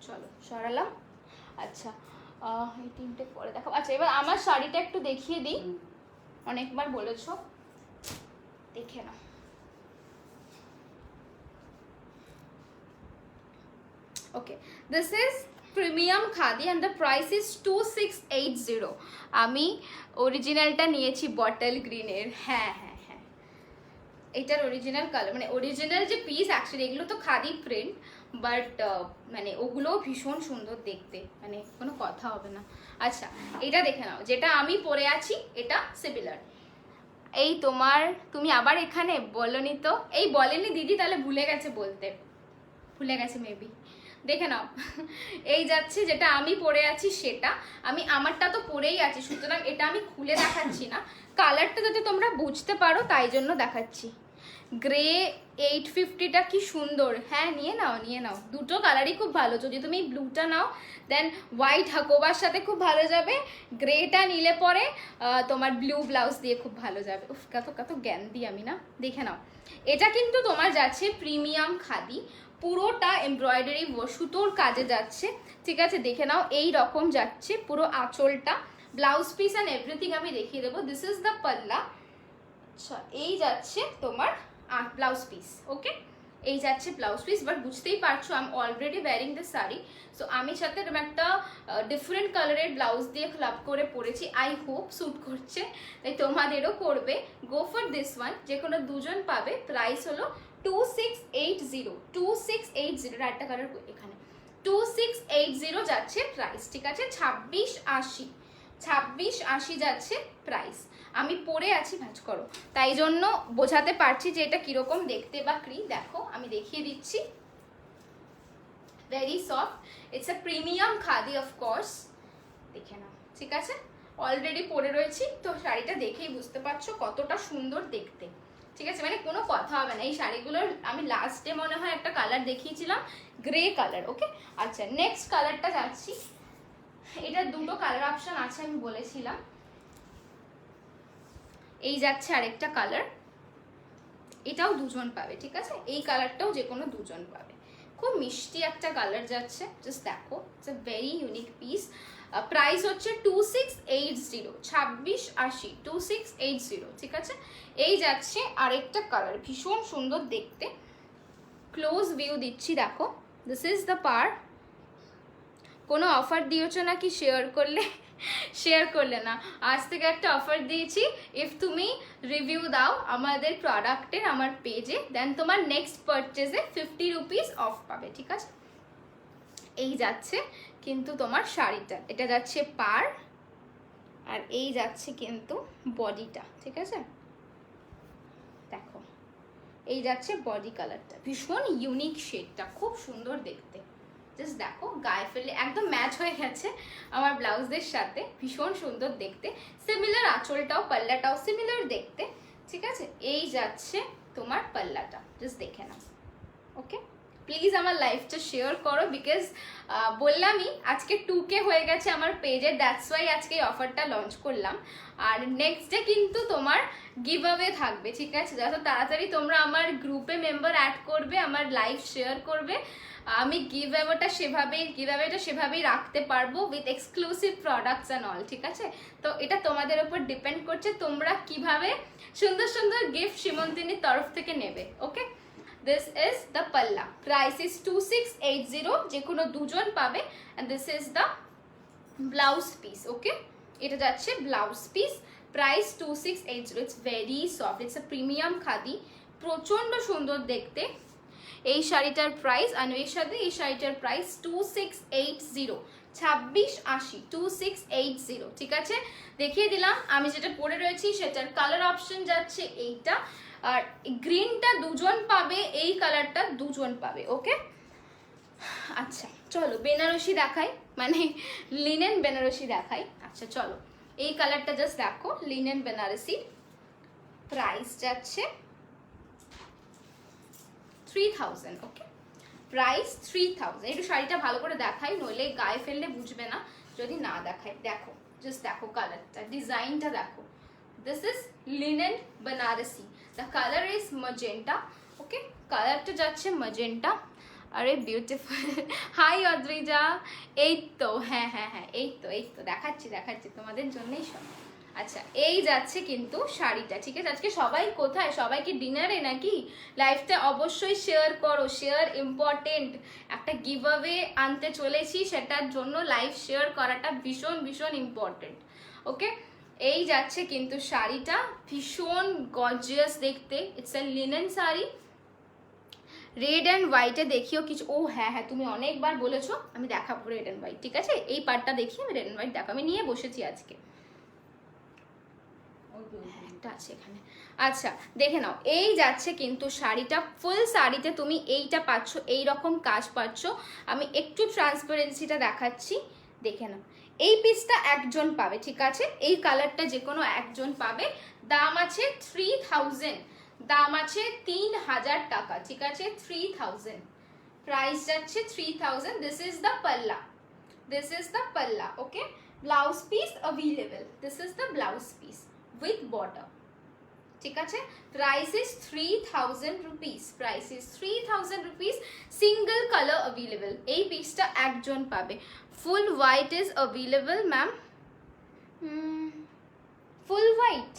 চলো সরালাম। আচ্ছা এই তিনটে পরে দেখো। আচ্ছা এবার আমার শাড়িটা একটু দেখিয়ে দিই, অনেকবার বলেছো, দেখে নাও। Okay, this is premium khadi and the price is 2680। আমি অরিজিনালটা নিয়েছি বটল গ্রিনের। হ্যাঁ হ্যাঁ হ্যাঁ, এটার অরিজিনাল কালার, মানে অরিজিনাল যে পিস অ্যাকচুয়ালি এগুলো তো খাদি প্রিন্ট, বাট মানে ওগুলোও ভীষণ সুন্দর দেখতে, মানে কোনো কথা হবে না। আচ্ছা এটা দেখে নাও, যেটা আমি পরে আছি এটা সিমিলার। এই তোমার, তুমি আবার এখানে বলনি তো? এই বলেনি দিদি, তাহলে ভুলে গেছে বলতে, ভুলে গেছে মেবি। দেখে নাও, এই যাচ্ছে যেটা আমি পরে আছি সেটা, আমি আমারটা তো পরেই আছি, সুতরাং এটা আমি খুলে দেখাচ্ছি না, কালারটা যাতে তোমরা বুঝতে পারো তাই জন্য দেখাচ্ছি। গ্রে 850টা কি সুন্দর। হ্যাঁ নিয়ে নাও, নিয়ে নাও, দুটো কালারই খুব ভালো। যদি তুমি ব্লুটা নাও দেন হোয়াইট হাকোবার সাথে খুব ভালো যাবে, গ্রেটা নিলে পরে তোমার ব্লু ব্লাউজ দিয়ে খুব ভালো যাবে। উফ, কত জ্ঞান দিই আমি না। দেখে নাও, এটা কিন্তু তোমার যাচ্ছে প্রিমিয়াম খাদি, পুরোটা এমব্রয়ডারি সুতোর কাজে যাচ্ছে, ঠিক আছে? দেখে নাও, এই রকম যাচ্ছে পুরো আঁচলটা, ব্লাউজ পিস অ্যান্ড এভরিথিং আমি দেখিয়ে দেবো। দিস ইজ দ্য পাল্লা। আচ্ছা এই যাচ্ছে তোমার ব্লাউজ পিস, ওকে, এই যাচ্ছে ব্লাউজ পিস। বাট বুঝতেই পারছো I am already wearing this sari, so আমি সাথে একটা ডিফারেন্ট কালারের ব্লাউজ দিয়ে ক্লাব করে পরেছি, আই হোপ স্যুট করছে, তাই তোমাদেরও করবে। গো ফর দিস ওয়ান, যে কোনো দুজন পাবে। প্রাইস হলো 2680, 2680, একটা কালার এখানে 2680 যাচ্ছে প্রাইস, ঠিক আছে? 2680, 2680 যাচ্ছে প্রাইস। আমি পরে আছি, ভাঁজ করো, তাই জন্য বোঝাতে পারছি যে এটা কিরকম দেখতে বা কি। দেখো আমি দেখিয়ে দিচ্ছি, very soft, it's a premium khadi of course. দেখে নাও, ঠিক আছে? অলরেডি পরে রয়েছি তো শাড়িটা দেখেই বুঝতে পারছো কতটা সুন্দর দেখতে, ঠিক আছে? মানে কোনো কথা হবে না। এই শাড়িগুলোর আমি লাস্টে মনে হয় একটা কালার দেখিয়েছিলাম, গ্রে কালার, ওকে? আচ্ছা নেক্সট কালারটা যাচ্ছি, এটা দুটো কালার অপশন আছে আমি বলেছিলাম। এই যাচ্ছে আরেকটা কালার, এটাও দুজন পাবে, ঠিক আছে? এই কালারটাও যে কোনো দুজন পাবে, খুব মিষ্টি একটা কালার যাচ্ছে, জাস্ট দেখো, it's a very unique piece. Price হচ্ছে 2680, 2680, 2680, ঠিক আছে? এই যাচ্ছে আরেকটা কালার, ভীষণ সুন্দর দেখতে, ক্লোজ ভিউ দিচ্ছি, দেখো, দিস ইজ দ্য পার। কোনো অফার দিয়েছো নাকি শেয়ার করলে? শেয়ার করলে না, আজ থেকে একটা অফার দিয়েছি, ইফ তুমি রিভিউ দাও আমাদের প্রোডাক্টের আমার পেজে, দেন তোমার নেক্সট পারচেজে 50 রুপিস অফ পাবে, ঠিক আছে? এই যাচ্ছে কিন্তু তোমার শাড়িটা, এটা যাচ্ছে পার, আর এই যাচ্ছে কিন্তু বডিটা, ঠিক আছে? দেখো এই যাচ্ছে বডি কালারটা, ভীষণ ইউনিক শেডটা, খুব সুন্দর দেখতে, জাস্ট দেখো, গায়ে ফেলে একদম ম্যাচ হয়ে গেছে আমার ব্লাউজের সাথে, ভীষণ সুন্দর দেখতে। সিমিলার আঁচলটাও, পাল্লাটাও সিমিলার দেখতে, ঠিক আছে? এই যাচ্ছে তোমার পাল্লাটা, জাস্ট দেখে নাও, ওকে? প্লিজ আমার লাইফটা শেয়ার করো, বিকজ বললামই আজকে 2K হয়ে গেছে আমার পেজে, দ্যাটস ওয়াই আজকে এই অফারটা লঞ্চ করলাম। আর নেক্সট ডে কিন্তু তোমার গিভ অ্যাওয়ে থাকবে, ঠিক আছে? যত তাড়াতাড়ি তোমরা আমার গ্রুপে মেম্বার অ্যাড করবে, আমার লাইভ শেয়ার করবে, আমি গিভ অ্যাওয়েটা সেভাবেই রাখতে পারবো, with exclusive products and all, ঠিক আছে? তো এটা তোমাদের উপর ডিপেন্ড করছে তোমরা কিভাবে সুন্দর সুন্দর গিফট সীমন্তিনীর তরফ থেকে নেবে, ওকে? This is the palla, price is 2680, যে কোনো দুজন পাবে, and this is the blouse piece, okay? এটা যাচ্ছে blouse piece, price 2680, it's very soft, it's a premium khadi, প্রচন্ড সুন্দর দেখতে। এই শাড়িটার প্রাইস, আর এর সাথে এই শাড়িটার প্রাইস 2680, 2680, 2680, ঠিক আছে? দেখিয়ে দিলাম। আমি যেটা পরে রয়েছি সেটার কালার অপশন যাচ্ছে এইটা, আর গ্রিনটা দুজন পাবে, এই কালারটা দুজন পাবে, ওকে? আচ্ছা চলো বেনারসি দেখাই, মানে লিনেন বেনারসি দেখাই। আচ্ছা চলো, এই কালারটা জাস্ট দেখো, লিনেন বেনারসি, প্রাইস যাচ্ছে 3000। ওকে, প্রাইস 3000। একটু শাড়িটা ভালো করে দেখাই, নইলে গায়ে ফেললে বুঝবে না যদি না দেখাই। দেখো, জাস্ট দেখো কালারটা, ডিজাইনটা দেখো। This is linen Banarasi, the colour is magenta. Okay, কালারটা যাচ্ছে ম্যাজেন্টা। আরে বিউটিফুল, হাই অদ্রিজা। এই তো, হ্যাঁ হ্যাঁ হ্যাঁ, এই তো দেখাচ্ছি তোমাদের জন্যই সব। আচ্ছা, এই যাচ্ছে কিন্তু শাড়িটা, ঠিক আছে? আজকে সবাই কোথায়? সবাই কি ডিনারে নাকি? লাইফটা অবশ্যই শেয়ার করো, শেয়ার ইম্পর্টেন্ট। একটা গিভ অ্যাওয়ে আনতে চলেছি, সেটার জন্য লাইভ শেয়ার করাটা ভীষণ ভীষণ ইম্পর্টেন্ট। ওকে, এই যাচ্ছে কিন্তু শাড়িটা, ভীষণ গর্জিয়াস দেখতে। It's a linen sari, red and হোয়াইটে দেখিও কিছু। ও হ্যাঁ হ্যাঁ, তুমি অনেকবার বলেছো আমি দেখাবো রেড অ্যান্ড হোয়াইট, ঠিক আছে? এই পার্টটা দেখি আমি রেড অ্যান্ড হোয়াইট দেখো, আমি নিয়ে বসেছি আজকে, একটা আছে এখানে। আচ্ছা দেখে নাও, এই যাচ্ছে কিন্তু শাড়িটা, ফুল শাড়িতে তুমি এইটা পাচ্ছ, এইরকম কাজ পাচ্ছ। আমি একটু ট্রান্সপারেন্সিটা দেখাচ্ছি, দেখে নাও। এই পিসটা একজন পাবে, ঠিক আছে? এই কালারটা যে কোনো একজন পাবে। দাম আছে 3000, দাম আছে 3000 টাকা, ঠিক আছে? 3000 প্রাইস যাচ্ছে 3000। This is the palla, this is the পাল্লা। Okay, blouse piece available, this is the blouse piece with border, ঠিক আছে? Price is 3000 rupees, price is 3000 rupees. Single colour available, এই পিসটা একজন পাবে। Full white is available ma'am, full white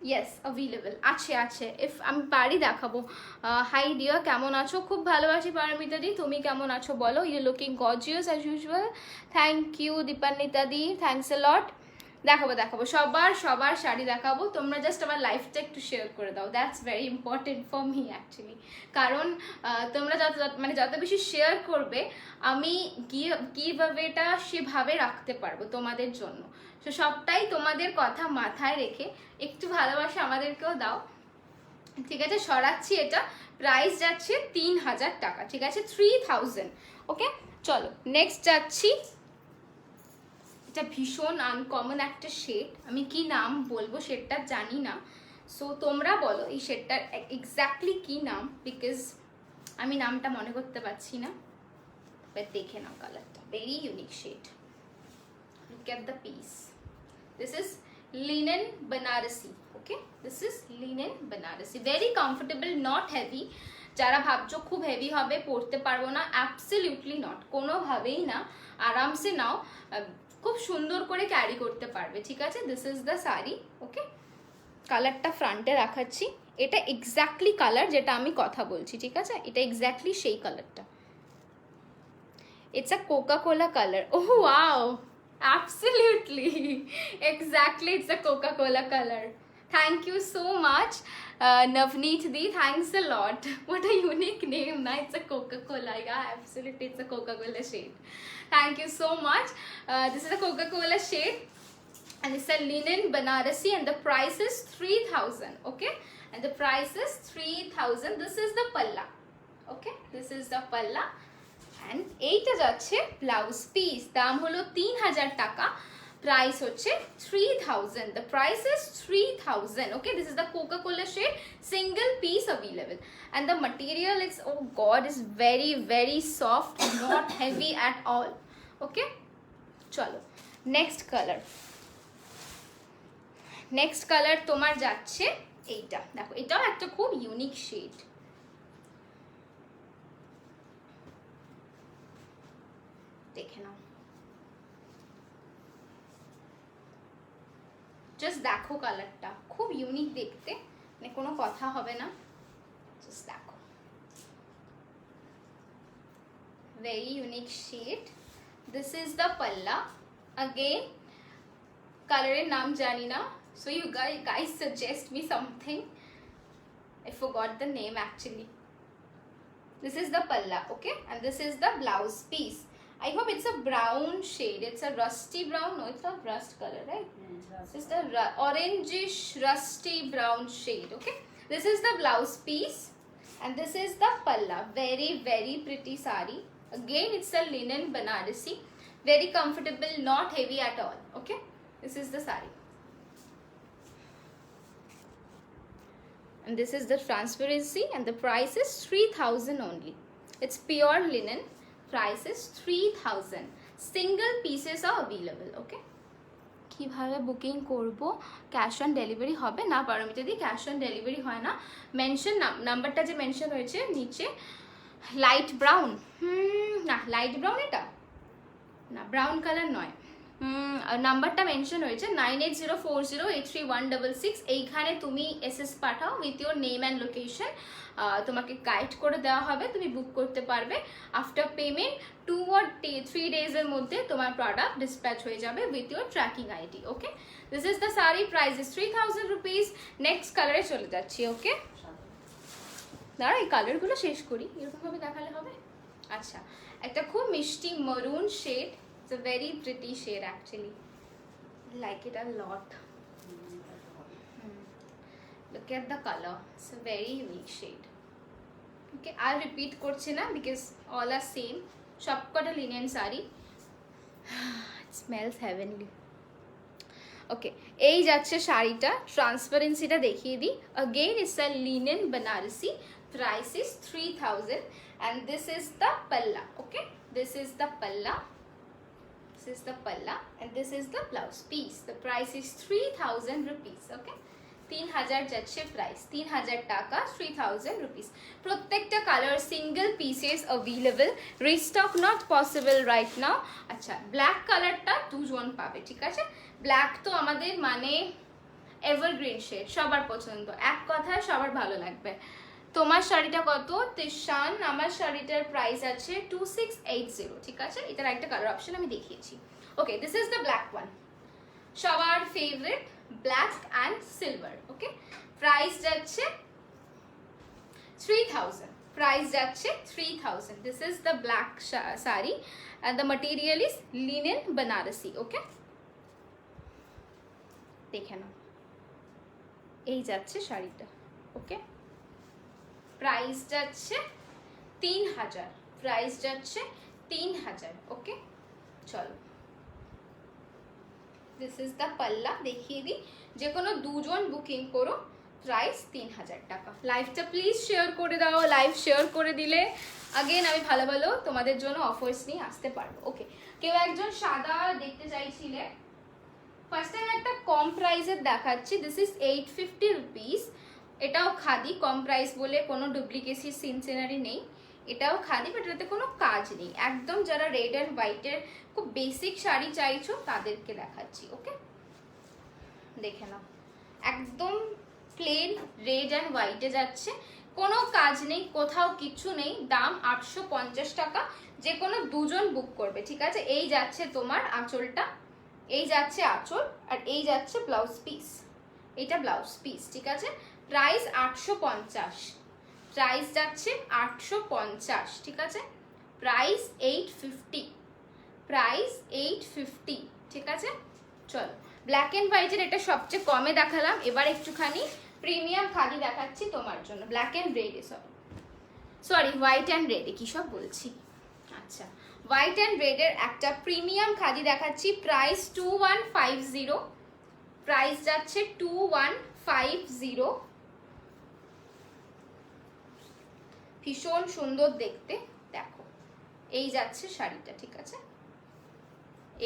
yes available আছে, আছে। If আমি পারি দেখাবো। হাই ডিয়ার, কেমন আছো? খুব ভালোবাসি পারমিতা দি, তুমি কেমন আছো বলো? You looking gorgeous as usual. Thank you Dipanwita di, thanks a lot. দেখাবো সবার শাড়ি দেখাবো। তোমরা জাস্ট আমার লাইফটা একটু শেয়ার করে দাও, that's very important for me actually. কারণ তোমরা যত বেশি শেয়ার করবে, আমি গিভ অ্যাওয়েটা সেভাবে রাখতে পারবো তোমাদের জন্য। তো সবটাই তোমাদের কথা মাথায় রেখে একটু ভালোবাসা আমাদেরকেও দাও, ঠিক আছে? সরাচ্ছি এটা, প্রাইস যাচ্ছে 3000 টাকা, ঠিক আছে? 3000। ওকে, চলো নেক্সট যাচ্ছি। এটা ভীষণ আনকমন একটা শেড, আমি কি নাম বলবো শেডটা জানি না, সো তোমরা বলো এই শেডটার এক্স্যাক্টলি কি নাম, বিকজ আমি নামটা মনে করতে পারছি না। বাট দেখে নাও কালারটা, very unique shade. Look at the piece, this is linen Banarasi. Okay, this is linen Banarasi, very comfortable, not heavy. যারা ভাবছো খুব হেভি হবে, পরতে পারবো না, অ্যাবসলিউটলি নট, কোনোভাবেই না। আরামসে নাও, খুব সুন্দর করে ক্যারি করতে পারবে, ঠিক আছে? This is the sari. Okay, কালারটা ফ্রন্টে রাখাচ্ছি, এটা এক্স্যাক্টলি কালার যেটা আমি কথা বলছি, ঠিক আছে? এটা এক্স্যাক্টলি সেই কালারটা। It's a Coca Cola colour. Oh wow, absolutely exactly it's a Coca Cola colour. Thank you so much, Navneet Di. Thanks a lot. What a unique name, na? It's a Coca-Cola. Yeah, absolutely, it's a Coca-Cola shade. Thank you so much. This is a Coca-Cola shade, and it's a linen Banarasi, and the price is 3000. Okay, and the price is 3000. This is the palla. Okay, this is the palla, and এইটা যাচ্ছে blouse piece, দাম হলো 3000 টাকা, price হচ্ছে 3000। The price is 3000. Okay, this is the Coca-Cola shade, single piece available, and the material is, oh god, is very very soft, not heavy at all. Okay, চলো next colour. Next colour তোমার যাচ্ছে এইটা, দেখো এটাও একটা খুব unique shade. দেখে নাও, just দেখো কালারটা, খুব ইউনিক দেখতে, মানে কোনো কথা হবে না, জাস্ট দেখো, very unique shade. This is the palla. Again, কালারের নাম জানি না, so you guys suggest me something. I forgot the name actually. This is the palla, okay, and this is the blouse piece. I hope it's a brown shade. It's a rusty brown. No, it's not rust color, right? It's the orangish rusty brown shade. Okay, this is the blouse piece, and this is the palla. Very very pretty sari. Again, it's a linen Banarasi. Very comfortable, not heavy at all. Okay, This is the saree. And this is the transparency, and the price is 3000 only. It's pure linen. Price is 3000. Single pieces are available. Okay. কিভাবে booking করব? Cash on delivery হবে না? পারমিতা দি, cash on delivery হয় না। Mention নাম্বারটা যে mention হয়েছে নিচে, লাইট ব্রাউন, না লাইট ব্রাউন, এটা না, ব্রাউন কালার নয়, নাম্বারটা মেনশন হয়েছে 9804083166। এইখানে তুমি SS Pathao with your name and location, তোমাকে গাইড করে দেওয়া হবে, তুমি বুক করতে পারবে। আফটার পেমেন্ট 2 or 3 ডেজের মধ্যে তোমার প্রোডাক্ট ডিসপ্যাচ হয়ে যাবে with your tracking ID. Okay, this is the sari, price is 3000 rupees. Next কালারে চলে যাচ্ছি। ওকে, দাঁড়া এই কালারগুলো শেষ করি, এরকমভাবে দেখালে হবে। আচ্ছা, একটা খুব মিষ্টি মারুন shade, it's a very pretty shade actually, I like it a lot. Look at the color, it's a very unique shade. Okay, I'll repeat করছি না because all are same, সবকটা linen sari. It smells heavenly. ওকে, এই যাচ্ছে শাড়িটা, ট্রান্সপারেন্সিটা দেখিয়ে দিই। Again it's a linen Banarasi, price is 3000 and this is the palla. Okay, this is the palla, this is the palla and this is the blouse piece. The price is 3000 rupees. Okay, 3000 যাচ্ছে price, 3000 টাকা, 3000 rupees. প্রত্যেকটা colour single pieces available, restock not possible right now. আচ্ছা, black কালারটা দুজন পাবে, ঠিক আছে? Black তো আমাদের মানে এভারগ্রিন শেড, সবার পছন্দ, এক কথায় সবার ভালো লাগবে। তোমার শাড়িটা কত তিশান? আমার শাড়িটার প্রাইস আছে 2680, ঠিক আছে? এটার একটা কালার অপশন আমি দেখিয়েছি। Okay, this is the black one, সবার favourite, black and silver. Okay, price যাচ্ছে 3000, প্রাইস যাচ্ছে 3000। This is the black sari and the material is linen Banarasi. Okay, দেখে নাও, এই যাচ্ছে শাড়িটা। ওকে, প্রাইস যাচ্ছে 3000, প্রাইস যাচ্ছে 3000। ওকে, চলো, দিস ইজ দ্য পাল্লা, দেখিয়ে দিই। যে কোনো দুজন বুকিং করো, প্রাইস 3000 টাকা। লাইভটা প্লিজ শেয়ার করে দাও, লাইভ শেয়ার করে দিলে আগেন আমি ভালো ভালো তোমাদের জন্য অফার্স নিয়ে আসতে পারবো। ওকে, কেউ একজন সাদা দেখতে চাইছিলে, ফার্স্ট টাইম একটা কম প্রাইসের দেখাচ্ছি। This is 850 rupees. এটাও খাদি, কম প্রাইস বলে কোনো ডুপ্লিকেসি সিনসিনারি নেই, এটাও খাদি, বাট এটাতে কোনো কাজ নেই। একদম যারা রেড অ্যান্ড হোয়াইটের খুব বেসিক শাড়ি চাইছো তাদেরকে দেখাচ্ছি। ওকে, দেখে নাও, একদম প্লেন রেড অ্যান্ড হোয়াইটে যাচ্ছে, কোনো কাজ নেই, কোথাও কিছু নেই। দাম 850 টাকা, যে কোনো দুজন বুক করবে, ঠিক আছে? এই যাচ্ছে তোমার আঁচলটা, এই যাচ্ছে আঁচল, আর এই যাচ্ছে ব্লাউজ পিস, এটা ব্লাউজ পিস, ঠিক আছে? প্রাইস 850, প্রাইস যাচ্ছে 850, ঠিক আছে? প্রাইস 850, প্রাইস 850, ঠিক আছে? চলো, ব্ল্যাক অ্যান্ড হোয়াইটের এটা সবচেয়ে কমে দেখালাম, এবার একটুখানি প্রিমিয়াম খাদি দেখাচ্ছি তোমার জন্য। ব্ল্যাক অ্যান্ড রেডে, সরি হোয়াইট অ্যান্ড রেডে কি সব বলছি। আচ্ছা, হোয়াইট অ্যান্ড রেডের একটা প্রিমিয়াম খাদি দেখাচ্ছি, প্রাইস 2150, প্রাইস যাচ্ছে 2150। ভীষণ সুন্দর দেখতে, দেখো এই যাচ্ছে শাড়িটা, ঠিক আছে?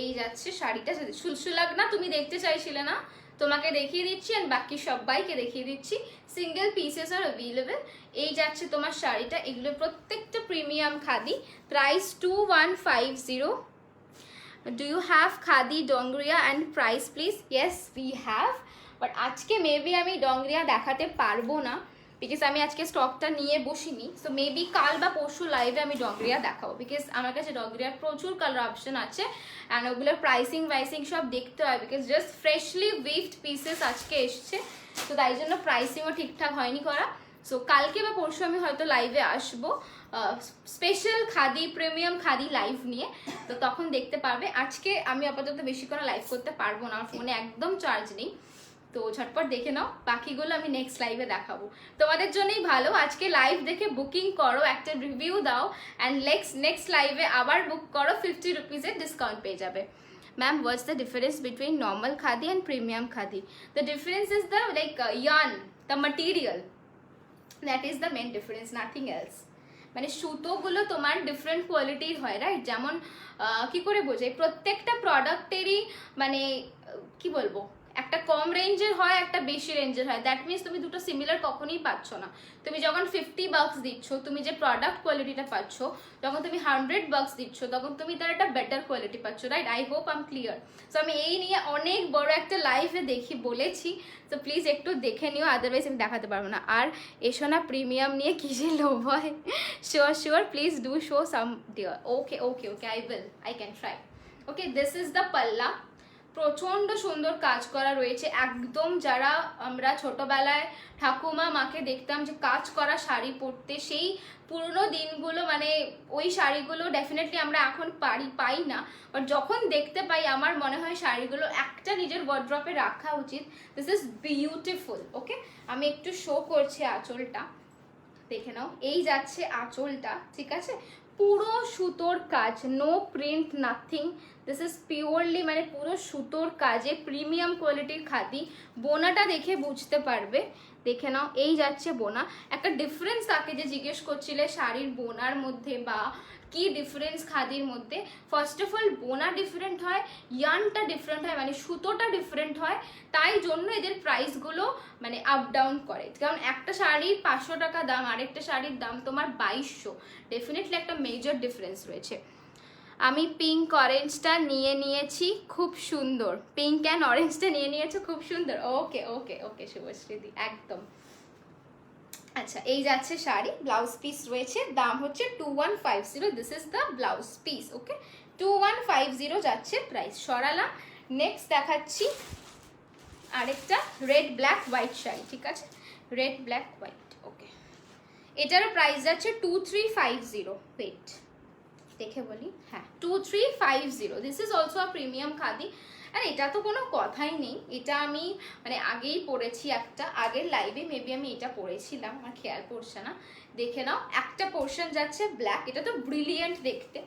এই যাচ্ছে শাড়িটা, সুলসুলাগ না, তুমি দেখতে চাইছিলে না, তোমাকে দেখিয়ে দিচ্ছি আর বাকি সবাইকে দেখিয়ে দিচ্ছি। Single pieces are available. এই যাচ্ছে তোমার শাড়িটা, এগুলো প্রত্যেকটা premium khadi, price 2150। Do you have khadi Dongria and price please? Yes we have, but আজকে মেবি আমি ডংরিয়া দেখাতে পারবো না, বিকজ আমি আজকে স্টকটা নিয়ে বসিনি। সো মেবি কাল বা পরশু লাইভে আমি ডংরিয়া দেখাবো, বিকজ আমার কাছে ডংরিয়ার প্রচুর কালার অপশন আছে অ্যান্ড ওগুলোর প্রাইসিং ওয়াইসিং সব দেখতে হয়, বিকজ জাস্ট ফ্রেশলি উইভড পিসেস আজকে এসছে, তো তাই জন্য প্রাইসিংও ঠিকঠাক হয়নি করা। সো কালকে বা পরশু আমি হয়তো লাইভে আসবো special khadi, premium khadi live নিয়ে, তো তখন দেখতে পারবে। আজকে আমি আপাতত বেশি করে লাইভ করতে পারবো না, আমার ফোনে একদম চার্জ নেই, তো ঝটপট দেখে নাও, বাকিগুলো আমি নেক্সট লাইভে দেখাবো। তোমাদের জন্যই ভালো, আজকে লাইভ দেখে বুকিং করো, একটা রিভিউ দাও অ্যান্ড নেক্সট লাইভে আবার বুক করো, 50 রুপিসের ডিসকাউন্ট পেয়ে যাবে। ma'am, what's the difference between normal khadi and premium khadi? The difference is the yarn, the material. That is the main difference, nothing else. মানে সুতোগুলো তোমার ডিফারেন্ট কোয়ালিটির হয়, রাইট? যেমন কি করে বোঝাই, প্রত্যেকটা প্রোডাক্টেরই মানে কি বলবো, একটা কম রেঞ্জের হয়, একটা বেশি রেঞ্জের হয়। দ্যাট মিনস তুমি দুটো সিমিলার কখনোই পাচ্ছ না। তুমি যখন $50 দিচ্ছ, তুমি যে প্রোডাক্ট কোয়ালিটিটা পাচ্ছ, যখন তুমি $100 দিচ্ছ, তখন তুমি তার একটা বেটার কোয়ালিটি পাচ্ছ, right? I hope I am clear. So আমি এই নিয়ে অনেক বড় একটা লাইভে বলেছি, তো প্লিজ একটু দেখে নিও, আদারওয়াইজ আমি দেখাতে পারবো না। আর এসো না প্রিমিয়াম নিয়ে কি যে লোভ হয়। Sure please do show some dear. Okay okay okay, I can try. Okay, this is the palla. প্রচণ্ড সুন্দর কাজ করা রয়েছে, একদম যারা আমরা ছোটবেলায় ঠাকুমা মাকে দেখতাম যে কাজ করা শাড়ি পরতে, সেই পুরনো দিনগুলো, মানে ওই শাড়িগুলো ডেফিনেটলি আমরা এখন পাই না, বাট যখন দেখতে পাই আমার মনে হয় শাড়িগুলো একটা নিজের ওয়ার্ড্রপে রাখা উচিত। This is beautiful. ওকে, আমি একটু শো করছি আঁচলটা, দেখে নাও। এই যাচ্ছে আঁচলটা, ঠিক আছে? পুরো সুতোর কাজ, no print, nothing. This is purely মানে পুরো সুতোর কাজে প্রিমিয়াম কোয়ালিটির খাদি। বোনাটা দেখে বুঝতে পারবে, দেখে নাও। এই যাচ্ছে বোনা। একটা ডিফারেন্স তাকে যে জিজ্ঞেস করছিলে শাড়ির বোনার মধ্যে বা কি ডিফারেন্স খাদির মধ্যে, ফার্স্ট অফ অল বোনা ডিফারেন্ট হয়, ইয়ার্নটা ডিফারেন্ট হয়, মানে সুতোটা ডিফারেন্ট হয়, তাই জন্য এদের প্রাইসগুলো মানে আপ ডাউন করে। কারণ একটা শাড়ির 500 টাকা দাম, আরেকটা শাড়ির দাম তোমার 2200, ডেফিনেটলি একটা মেজর ডিফারেন্স রয়েছে। আমি পিঙ্ক অরেঞ্জটা নিয়েছি, খুব সুন্দর। পিঙ্ক অ্যান্ড অরেঞ্জটা নিয়েছো, খুব সুন্দর। ওকে ওকে ওকে শুভশ্রীদি, একদম। আচ্ছা, এই যাচ্ছে শাড়ি, ব্লাউজ পিস রয়েছে, দাম হচ্ছে 2150। This is the blouse piece. Okay, 2150 যাচ্ছে প্রাইস। সরালাম। নেক্সট দেখাচ্ছি আরেকটা রেড ব্ল্যাক হোয়াইট শাড়ি, ঠিক আছে? Red black white. ওকে, এটারও প্রাইস যাচ্ছে 2350। ওয়েট, দেখে বলি, হ্যাঁ 2350। This is also a premium khadi. আর এটা তো কোনো কথাই নেই, এটা আমি মানে আগেই পরেছি, একটা আগের লাইভে মেবি আমি এটা পরেছিলাম, আমার খেয়াল পড়ছে না। দেখে নাও, একটা পোর্শন যাচ্ছে ব্ল্যাক, এটা তো ব্রিলিয়েন্ট দেখতে,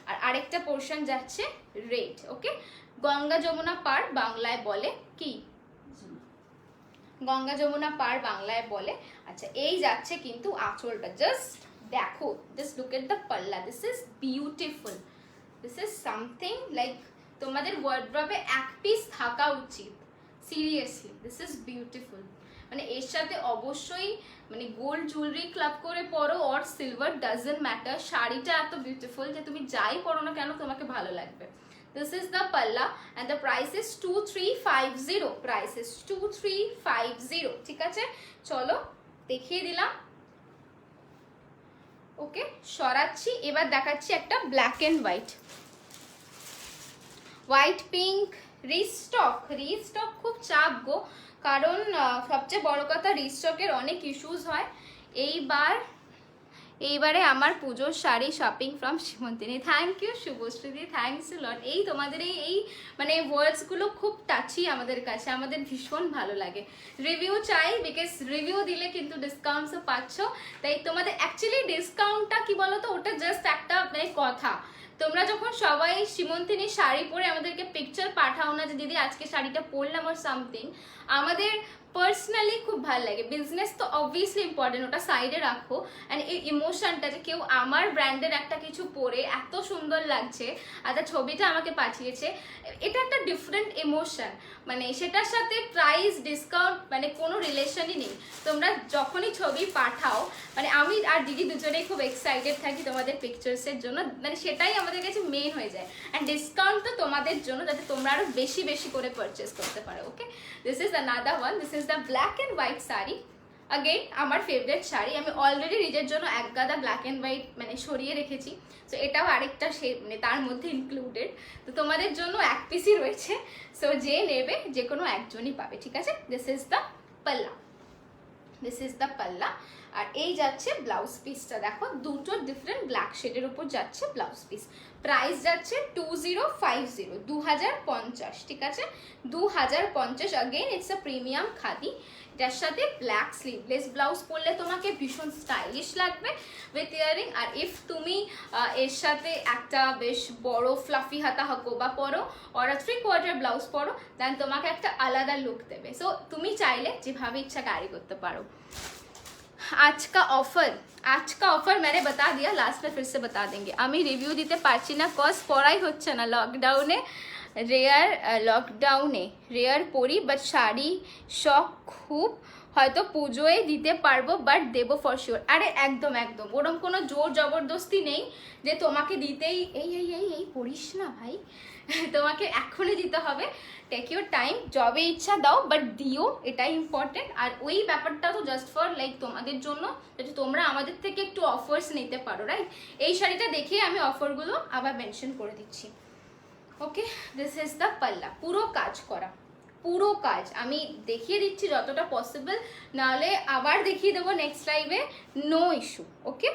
আর আরেকটা পোর্শন যাচ্ছে রেড। ওকে, গঙ্গা যমুনা পার বাংলায় বলে কি? গঙ্গা যমুনা পার বাংলায় বলে। আচ্ছা, এই যাচ্ছে কিন্তু আঁচলটা, জাস্ট দেখো, just look at the palla. This is beautiful. This is something like তোমাদের ওয়ার্ড্রবে এক পিস থাকা উচিত, সিরিয়াসলি। This is beautiful. মানে এর সাথে অবশ্যই মানে গোল্ড জুয়েলারি ক্লাব করে পরো অর সিলভার, ডাজন্ট ম্যাটার, শাড়িটা এত বিউটিফুল যে তুমি যাই পরো না কেন তোমাকে ভালো লাগবে। This is the palla and the price is 2350. Price is 2350, ঠিক আছে? চলো দেখিয়ে দিলাম। ওকে, সরাচ্ছি। এবার দেখাচ্ছি একটা black and white, white pink restock. খুব চাপ গো, কারণ সবচেয়ে বড় কথা রিস্টকের অনেক ইস্যুস হয়। এইবারে আমার পুজোর sari shopping from Simantini. Thank you শুভশ্রীদি, থ্যাংকস এ লট। এই তোমাদের এই মানে ওয়ার্ডসগুলো খুব টাচি আমাদের কাছে, আমাদের ভীষণ ভালো লাগে। রিভিউ চাই, বিকজ রিভিউ দিলে কিন্তু ডিসকাউন্টসও পাচ্ছ। তাই তোমাদের অ্যাকচুয়ালি ডিসকাউন্টটা কি বলো তো, ওটা জাস্ট একটা মানে কথা। তোমরা যখন সবাই সীমন্তিনী শাড়ি পরে আমাদেরকে পিকচার পাঠাও না যে দিদি আজকে শাড়িটা পরলাম আর সামথিং, আমাদের পার্সোনালি খুব ভালো লাগে। বিজনেস তো অবভিয়াসলি ইম্পর্টেন্ট, ওটা সাইডে রাখো। অ্যান্ড এই ইমোশনটা যে কেউ আমার ব্র্যান্ডের একটা কিছু পরে এত সুন্দর লাগছে আর তার ছবিটা আমাকে পাঠিয়েছে, এটা একটা ডিফারেন্ট ইমোশন। মানে সেটার সাথে প্রাইস ডিসকাউন্ট মানে কোনো রিলেশনই নেই। তোমরা যখনই ছবি পাঠাও, মানে আমি আর দিদি দুজনেই খুব এক্সাইটেড থাকি তোমাদের পিকচার্সের জন্য, মানে সেটাই আমাদের কাছে মেন হয়ে যায়। অ্যান্ড ডিসকাউন্ট তো তোমাদের জন্য, যাতে তোমরা আরও বেশি বেশি করে পারচেস করতে পারো। Okay, this is another one. This is the black and white sari. Again আমার ফেভারিট শাড়ি, আমি অলরেডি নিজের জন্য এক গাদা ব্ল্যাক অ্যান্ড হোয়াইট মানে সরিয়ে রেখেছি। সো এটাও আরেকটা মানে তার মধ্যে ইনক্লুডেড। তো তোমাদের জন্য এক পিসই রয়েছে, সো যে নেবে যে কোনো একজনই পাবে, ঠিক আছে? This is the palla. This is the পাল্লা। আর এই যাচ্ছে ব্লাউজ পিসটা, দেখো দুটো ডিফারেন্ট ব্ল্যাক শেডের উপর যাচ্ছে ব্লাউজ পিস। প্রাইস যাচ্ছে 2050, 2050, ঠিক আছে 2050। Again it's a premium khadi. এটার সাথে ব্ল্যাক স্লিভলেস ব্লাউজ পরলে তোমাকে ভীষণ স্টাইলিশ লাগবে উইথ ইয়ারিং। আর ইফ তুমি এর সাথে একটা বেশ বড় ফ্লাফি হাতা হকোবা পরো আর 3/4 ব্লাউজ পরো, দেন তোমাকে একটা আলাদা লুক দেবে। সো তুমি চাইলে যেভাবে ইচ্ছা ক্যারি করতে পারো। आज का ऑफर मैंने बता दिया, लास्ट में फिर से बता देंगे। আমি রিভিউ দিতে পারছি না কজ পড়াই হচ্ছে না লকডাউনে, রেয়ার পরি, বাট শাড়ি শখ খুব, হয়তো পুজোয় দিতে পারবো বাট দেবো ফর শিওর। আরে একদম একদম ওরম কোনো জোর জবরদস্তি নেই যে তোমাকে দিতেই এই পড়িস না ভাই তোমাকে এখনই দিতে হবে। টেক ইউর টাইম, যবে ইচ্ছা দাও বাট দিও, এটাই ইম্পর্টেন্ট। আর ওই ব্যাপারটা তো জাস্ট ফর লাইক তোমাদের জন্য, যাতে তোমরা আমাদের থেকে একটু অফার্স নিতে পারো, রাইট? এই শাড়িটা দেখে আমি অফারগুলো আবার মেনশন করে দিচ্ছি। ওকে, দিস ইজ দ্য পাল্লা, পুরো কাজ করা, পুরো কাজ আমি দেখিয়ে দিচ্ছি যতটা পসিবল, নাহলে আবার দেখিয়ে দেবো নেক্সট লাইভে, নো ইস্যু। ওকে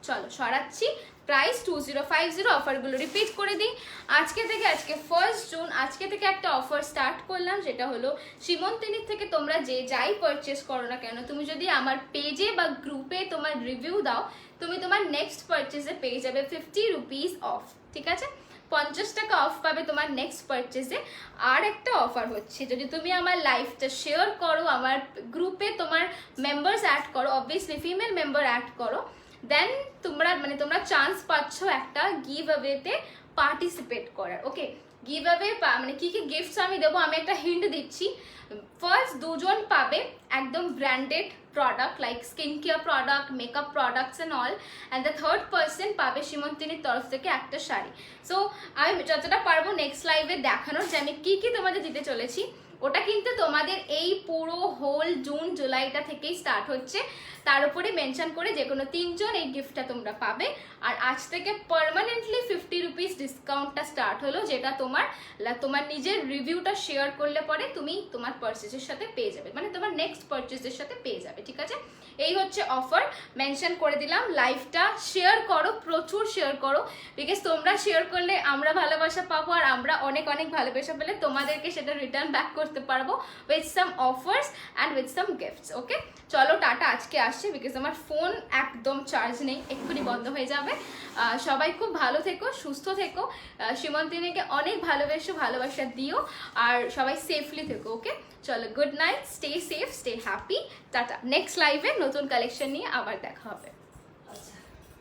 চলো সরাচ্ছি। প্রাইস 2050। অফারগুলো রিপিট করে দিই। আজকে 1 জুন, আজকে থেকে একটা অফার স্টার্ট করলাম, যেটা হলো সীমন্তিনীর থেকে তোমরা যাই পারচেস করো না কেন, তুমি যদি আমার পেজে বা গ্রুপে তোমার রিভিউ দাও, তুমি তোমার নেক্সট পারচেসে পেয়ে যাবে 50 রুপিস অফ, ঠিক আছে? 50 টাকা অফ পাবে তোমার নেক্সট পারচেসে। আর একটা অফার হচ্ছে, যদি তুমি আমার লাইভটা শেয়ার করো, আমার গ্রুপে তোমার মেম্বার্স অ্যাড করো, অবভিয়াসলি ফিমেল মেম্বার অ্যাড করো, দেন তোমরা চান্স পাচ্ছ একটা গিভ অ্যাওয়েতে পার্টিসিপেট করার। ওকে, গিভ অ্যাওয়ে মানে কি গিফটস আমি দেবো, আমি একটা হিন্ট দিচ্ছি। ফার্স্ট 2 জন পাবে একদম branded product like skin care product, makeup products and all, and the third person পাবে সীমন্তিনীর তরফ থেকে একটা শাড়ি। সো আমি যতটা পারবো নেক্সট লাইভে দেখানোর যে আমি কি তোমাদের দিতে চলেছি, ওটা কিন্তু তোমাদের এই পুরো হোল জুন জুলাইটা থেকেই স্টার্ট হচ্ছে। তার উপরে মেনশন করে যে কোনো 3 জন এই গিফটটা তোমরা পাবে। আর আজ থেকে পার্মানেন্টলি 50 রুপিস ডিসকাউন্টটা স্টার্ট হলো, যেটা তোমার নিজের রিভিউটা শেয়ার করলে পরে তুমি তোমার পারচেজের সাথে পেয়ে যাবে, মানে তোমার নেক্সট পারচেজের সাথে পেয়ে যাবে, ঠিক আছে? এই হচ্ছে অফার, মেনশন করে দিলাম। লাইভটা শেয়ার করো, প্রচুর শেয়ার করো, বিকজ তোমরা শেয়ার করলে আমরা ভালোবাসা পাবো, আর আমরা অনেক ভালোবাসা পেলে তোমাদেরকে সেটা রিটার্ন ব্যাক করতে পারবো with some offers and with some gifts. Okay চলো টাটা, আজকে আসছে বিকজ আমার ফোন একদম চার্জ নেই, এক্ষুনি বন্ধ হয়ে যাবে। সবাই খুব ভালো থেকো, সুস্থ থেকো, সীমন্তিনীকে অনেক ভালোবাসা দিও, আর সবাই সেফলি থেকো। ওকে চলো, good night, stay safe, stay happy, tata. Next লাইভে নতুন কালেকশন নিয়ে আবার দেখা হবে।